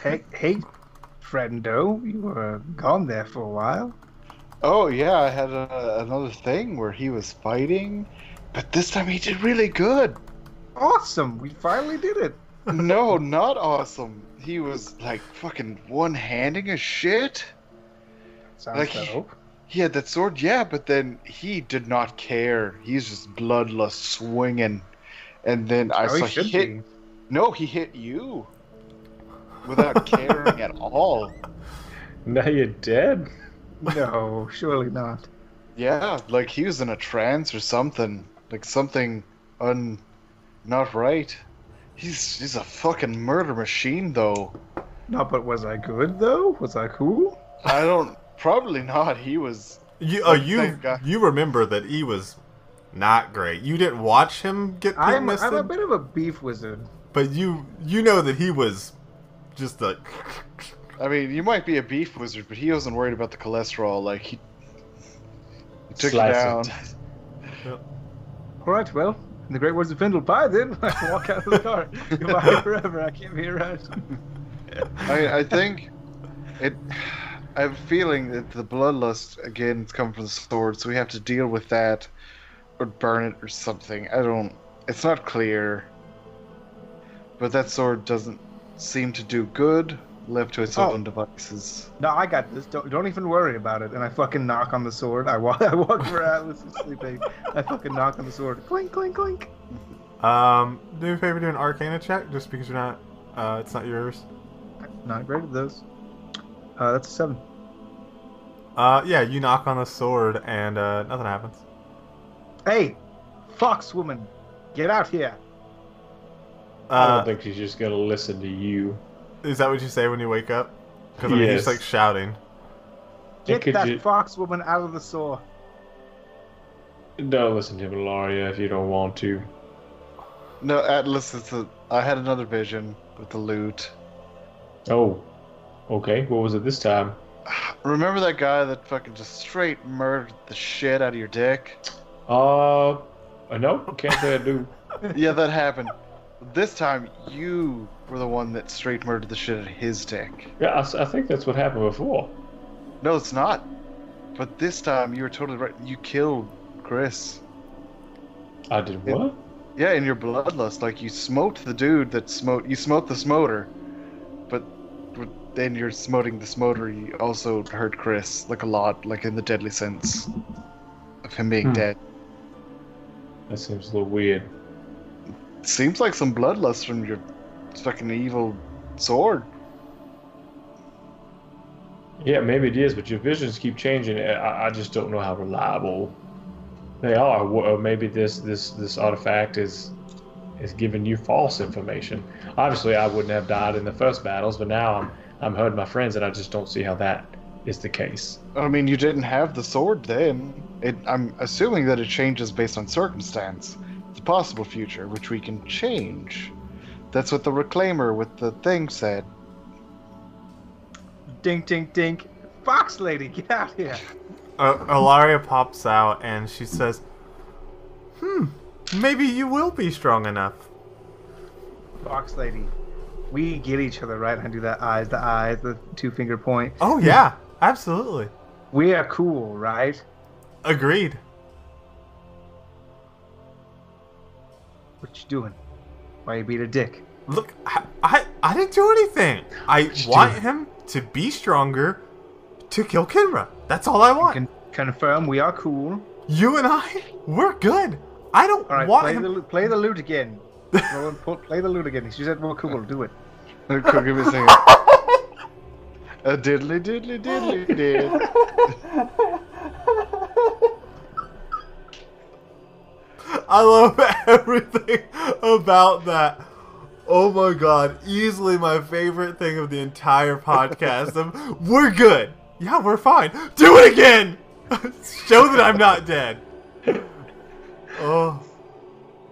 C: Hey, friendo, you were gone there for a while.
D: Oh yeah, I had another thing where he was fighting, but this time he did really good.
C: Awesome, we finally did it.
D: No, not awesome. He was like fucking one-handing a shit.
C: Sounds
D: Like,
C: dope.
D: He had that sword, yeah, but then he did not care. He's just bloodlust swinging, and then I saw he hit. No, he hit you without caring at all.
E: Now you're dead?
C: No, surely not.
D: Yeah, like he was in a trance or something. Like something not right. He's a fucking murder machine, though.
C: No, but was I good though? Was I cool?
D: Probably not. He was.
B: You remember that he was not great. You didn't watch him get pink misted?
C: I'm a bit of a beef wizard.
B: But you know that he was just a...
D: I mean, you might be a beef wizard, but he wasn't worried about the cholesterol. Like, he took you down.
C: Alright, well, in the great words of Findahl, bye then. I walk out of the car. Goodbye forever. I can't be around.
D: I think it. I have a feeling that the bloodlust again is coming from the sword, so we have to deal with that, or burn it or something. It's not clear. But that sword doesn't seem to do good. Left to its own devices.
C: No, I got this. Don't even worry about it. And I fucking knock on the sword. I walk where Atlas is sleeping. I fucking knock on the sword. Clink, clink, clink.
B: Do me a favor, do an Arcana check, just because you're not. It's not yours.
C: Not great at those. That's a 7.
B: Yeah, you knock on the sword and nothing happens.
C: Hey, fox woman, Get out here.
E: I don't think she's just gonna listen to you.
B: Is that what you say when you wake up? Because I mean,
E: Yes.
B: you're just like shouting.
C: Get
E: could
C: that
E: you-
C: fox woman out of the sewer.
E: Don't listen to him, Alarya, if you don't want to.
D: No, Atlas, I had another vision with the loot.
E: Oh, okay. What was it this time?
D: Remember that guy that fucking just straight murdered the shit out of your dick?
E: No, can't say I do.
D: Yeah, that happened. This time, you were the one that straight murdered the shit out of his dick.
E: Yeah, I think that's what happened before.
D: No, it's not. But this time, you were totally right. You killed Chris.
E: I did what?
D: Yeah, in your bloodlust, like you smoked the dude that you smoked the smoter, but then you're smoting the smoter, you also hurt Chris, like a lot, like in the deadly sense of him being dead.
E: That seems a little weird.
D: Seems like some bloodlust from your fucking evil sword.
E: Yeah, maybe it is, but your visions keep changing. I just don't know how reliable they are. Or maybe this artifact is giving you false information. Obviously, I wouldn't have died in the first battles, but now I'm hurting my friends, and I just don't see how that is the case.
D: I mean, you didn't have the sword then. I'm assuming that it changes based on circumstance. It's a possible future, which we can change. That's what the reclaimer with the thing said.
C: Dink, dink, dink. Fox lady, get out here.
B: Alarya pops out and she says, maybe you will be strong enough.
C: Fox lady. We get each other, right? I do that eyes, the 2-finger point.
B: Oh, yeah, absolutely.
C: We are cool, right?
B: Agreed.
C: What you doing? Why you beat a dick?
B: Look, I didn't do anything. I want him to be stronger to kill Kinra. That's all I want.
C: Can confirm we are cool.
B: You and I, we're good. I don't
C: All right,
B: want
C: play
B: him.
C: play the lute again. Rowan, play the lute again. She said we're cool. Do it.
D: Could give me a second. A diddly diddly diddly did.
B: I love everything about that. Oh my god, easily my favorite thing of the entire podcast. We're good. Yeah, we're fine. Do it again. Show that I'm not dead. Oh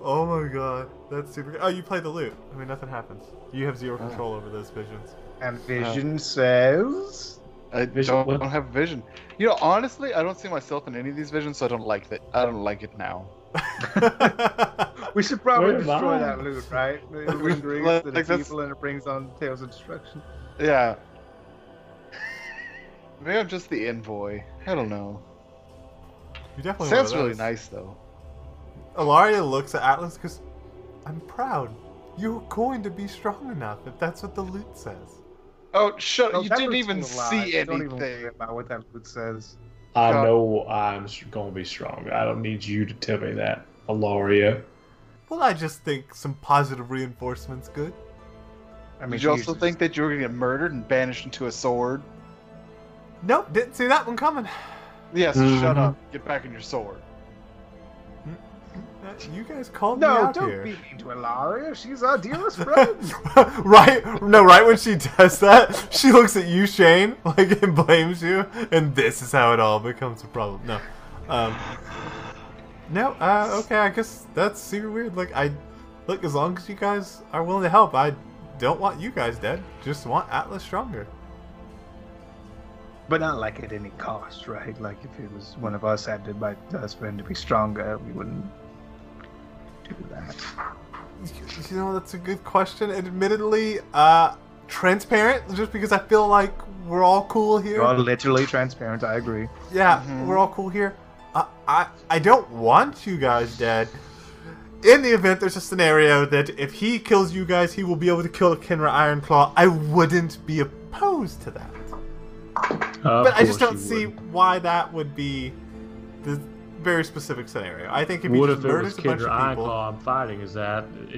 B: my god, that's super good. Oh, you play the lute. I mean, nothing happens. You have zero control over those visions.
C: And Vision says,
D: I
E: Vision,
D: don't have vision. You know, honestly, I don't see myself in any of these visions, so I don't like it. I don't like it now.
C: "We should probably
E: Where am
C: destroy
E: I?
C: that lute, right? It brings
D: Like,
C: to the
D: that's-
C: people and it brings on tales of destruction."
D: Yeah. Maybe I'm just the envoy. I don't know.
B: You definitely
D: Sounds
B: one of
D: really
B: those.
D: nice, though.
B: Alaria looks at Atlas because I'm proud. You're going to be strong enough if that's what the lute says.
D: Oh, shut
C: No,
D: up. You
C: that
D: didn't
C: lute's
D: even
C: full of
D: see
C: lies. Don't even
D: anything.
C: worry about what that lute says.
E: I
D: God.
E: know I'm going to be strong. I don't need you to tell me that, Alarya.
B: Well, I just think some positive reinforcement's good.
C: I mean,
D: Did
C: she
D: you also
C: usually-
D: think that you were going to get murdered and banished into a sword?
B: Nope, didn't see that one coming.
D: Yes, shut up. Get back in your sword.
B: You guys called me
C: No,
B: out
C: don't
B: here.
C: be mean to Alarya. She's our dearest friend.
B: right when she does that, she looks at you, Shane, like, and blames you, and this is how it all becomes a problem. Okay, I guess that's super weird. Like, look, as long as you guys are willing to help, I don't want you guys dead. Just want Atlas stronger.
C: But not like at any cost, right? Like if it was one of us had to buy us for him to be stronger, we wouldn't do that.
B: You know, that's a good question. Admittedly, transparent, just because I feel like we're all cool here.
C: You're all literally transparent, I agree.
B: Yeah, we're all cool here. I don't want you guys dead. In the event there's a scenario that if he kills you guys, he will be able to kill Kinra Ironclaw, I wouldn't be opposed to that. But I just don't see why that would be the very specific scenario. I think if he
E: What
B: just
E: if it was
B: murders a bunch
E: Kendra
B: of people...
E: Ironclaw I'm fighting? Is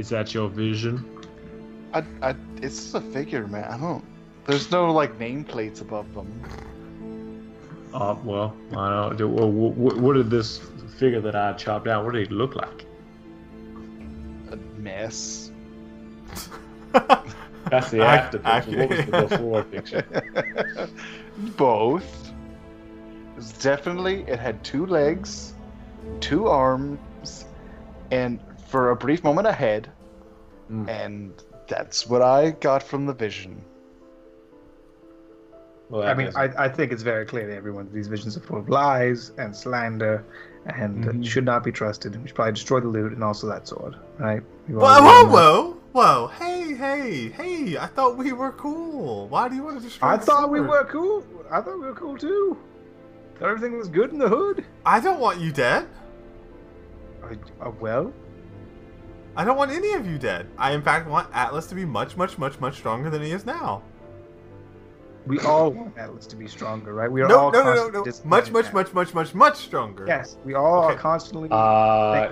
E: that your vision?
D: It's just a figure, man. I don't. There's no like nameplates above them.
E: Well, I don't know. What did this figure that I chopped down? What did he look like?
D: mess.
E: That's the after picture. What was the before picture?
D: Both. It had 2 legs, 2 arms, and for a brief moment a head. And that's what I got from the vision.
E: Well,
C: I mean, I think it's very clear to everyone that these visions are full of lies and slander and should not be trusted. We should probably destroy the loot and also that sword, right?
B: Whoa! Hey! I thought we were cool. Why do you want to destroy?
C: I
B: the
C: thought we
B: sword?
C: were cool. I thought we were cool too. Thought everything was good in the hood.
B: I don't want you dead.
C: Well,
B: I don't want any of you dead. I, in fact, want Atlas to be much stronger than he is now.
C: we all want Atlas to be stronger, right? We are
B: No.
C: all constantly
B: Much stronger.
C: Yes, we all are constantly.
E: I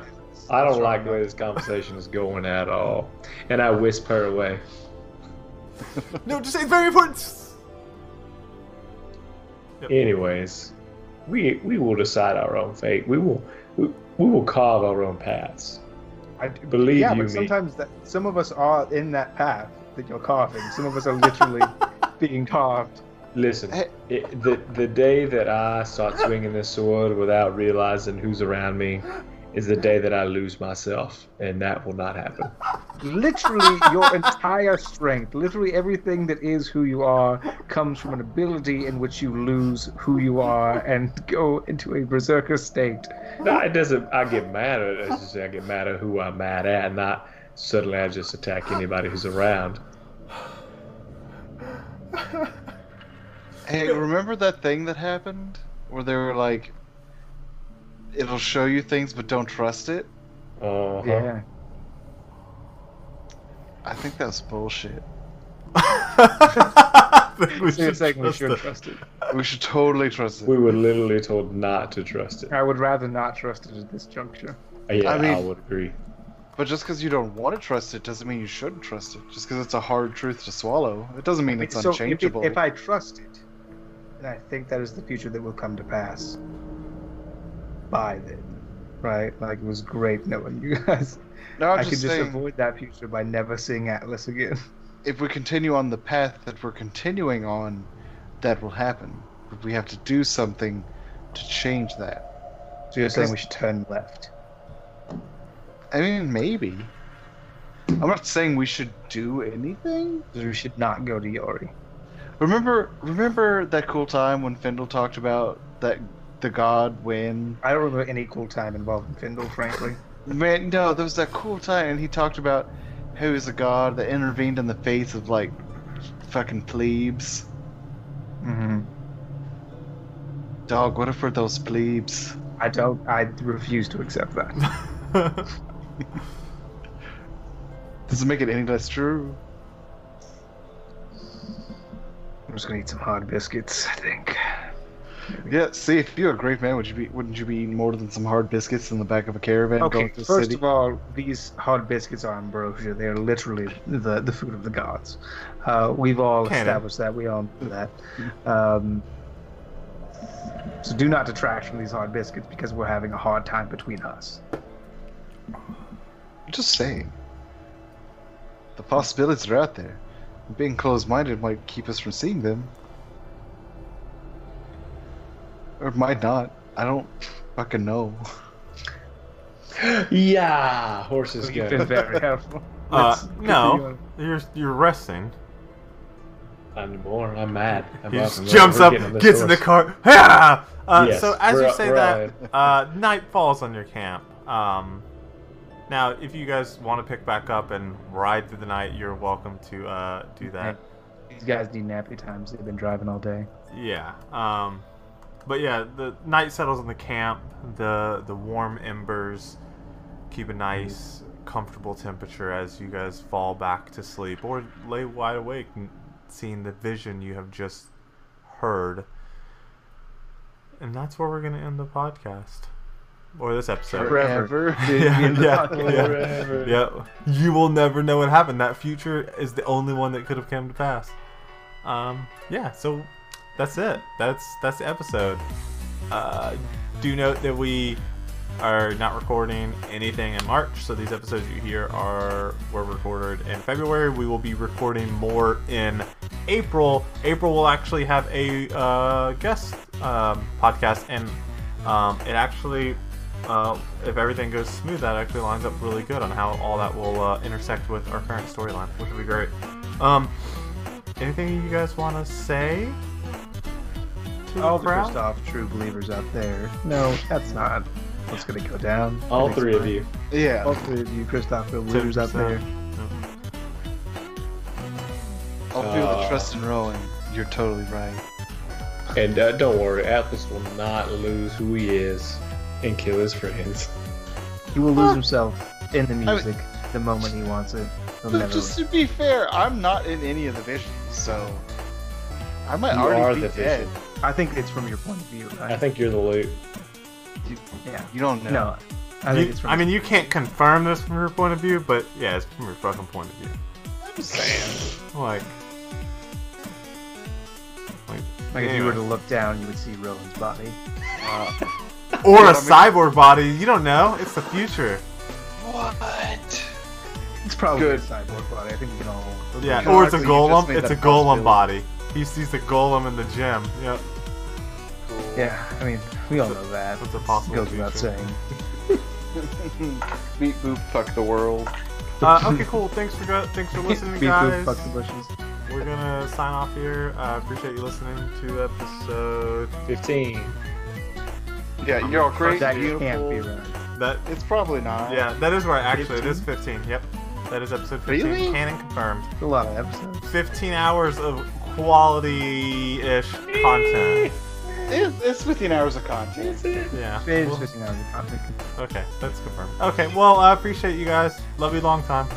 E: don't like the way this conversation is going at all. And I whisper away.
B: No, just say very important. Yep.
E: Anyways, we will decide our own fate. We will carve our own paths. Believe you
C: but
E: me.
C: sometimes some of us are in that path that you're carving. Some of us are literally being carved.
E: Listen, the day that I start swinging this sword without realizing who's around me is the day that I lose myself, and that will not happen.
C: Literally, your entire strength, literally everything that is who you are, comes from an ability in which you lose who you are and go into a berserker state.
E: No, it doesn't. I get mad at it. I get mad at who I'm mad at, not suddenly I just attack anybody who's around.
D: Hey, remember that thing that happened where they were like, it'll show you things but don't trust it?
C: Yeah.
D: I think that's bullshit.
C: So you're saying we should trust it?
D: We should totally trust it.
E: We were literally told not to trust it.
C: I would rather not trust it at this juncture.
E: Yeah,
D: I mean-
E: I would agree.
D: But just because you don't want to trust it doesn't mean you shouldn't trust it. Just because it's a hard truth to swallow, it doesn't mean it's
C: So
D: unchangeable.
C: if I trust it, then I think that is the future that will come to pass. By then, right? Like, it was great knowing you guys.
D: No, I'm
C: I
D: just
C: could just
D: saying,
C: avoid that future by never seeing Atlas again.
D: if we continue on the path that we're continuing on, that will happen. But we have to do something to change that.
C: So you're saying we should turn left?
D: I mean, maybe. I'm not saying we should do anything.
C: We should not go to Yuri.
D: Remember that cool time when Findahl talked about that the god when...
C: I don't remember any cool time involved in Findahl, frankly.
D: Man, no, there was that cool time, and he talked about how he was a god that intervened in the face of, like, fucking plebes.
C: Mm-hmm.
D: Dog, what if we're those plebes?
C: I refuse to accept that.
D: Doesn't make it any less true.
C: I'm just gonna eat some hard biscuits, I think.
D: Yeah, see, if you're a great man, wouldn't you be eating more than some hard biscuits in the back of a caravan
C: Okay,
D: going to the
C: first
D: city?
C: of all, these hard biscuits are ambrosia. They are literally the food of the gods. We've all established that. We all know that. So do not detract from these hard biscuits because we're having a hard time between us.
D: I'm just saying. The possibilities are out there. Being closed-minded might keep us from seeing them. Or it might not. I don't fucking know.
E: Yeah, horses
C: You've
E: go.
C: been very helpful.
B: No, you're resting.
E: I'm more. I'm mad.
B: He just jumps up, gets in the car. Yeah!
E: Yes,
B: So as you say
E: we're
B: that, night falls on your camp. Now, if you guys want to pick back up and ride through the night, you're welcome to do that.
C: These guys need nappy times. They've been driving all day.
B: Yeah. But yeah, the night settles on the camp. The warm embers keep a nice, comfortable temperature as you guys fall back to sleep or lay wide awake, seeing the vision you have just heard. And that's where we're going to end the podcast. Or this episode.
D: Forever.
B: Yeah. You will never know what happened. That future is the only one that could have come to pass. Yeah, so that's it. That's the episode. Do note that we are not recording anything in March, so these episodes you hear were recorded in February. We will be recording more in April. April will actually have a guest podcast, and it actually, if everything goes smooth, that actually lines up really good on how all that will intersect with our current storyline, which will be great. Anything you guys want to say?
C: All the Christoph true believers out there. No, that's not what's going to go down.
E: All three of you.
D: Yeah.
C: All three of you Christoph believers out there.
D: I'll feel the trust in rolling. You're totally right.
E: And don't worry, Atlas will not lose who he is and kill his friends.
C: He will lose himself in the music the moment he wants it. He'll never
D: Just to be fair, I'm not in any of the visions, so I might
E: You
D: already
E: are
D: be
E: the
D: dead.
E: vision.
C: I think it's from your point of view, right?
E: I think you're the loot.
C: Yeah.
D: You don't know.
C: No. I think it's from
B: I mean, you can't confirm this from your point of view, but yeah, it's from your fucking point of view.
D: I'm saying.
B: Like
C: if you were to look down, you would see Rowan's body.
B: or a cyborg body. You don't know. It's the future.
D: What?
C: It's probably
D: Good.
C: a cyborg body. I think we can all.
B: Yeah,
D: Canonically,
B: or it's a
D: you
B: golem.
D: just made
B: It's a
D: that
B: golem
D: possibility.
B: body. He sees the golem in the gym. Yep.
D: Cool.
C: Yeah, I mean, we all know that.
B: That's a possible
C: Goes without
B: future.
C: saying.
D: Beep boop, fuck the world.
B: Okay, cool. Thanks for listening,
C: Beep boop,
B: guys.
C: fuck the bushes.
B: We're gonna sign off here. Appreciate you listening to episode
E: 15.
D: Yeah, you're all great,
C: That
D: beautiful.
C: can't be right.
B: that.
D: It's probably not.
B: Yeah, that is right. Actually, it is 15. Yep, that is episode 15.
D: Really?
B: Canon confirmed.
C: It's a lot of episodes.
B: 15 hours of quality-ish content.
D: It's 15 hours of content.
B: Yeah.
C: It is
B: Well,
C: 15 hours of content.
B: okay, that's confirmed. Okay, well, I appreciate you guys. Love you long time.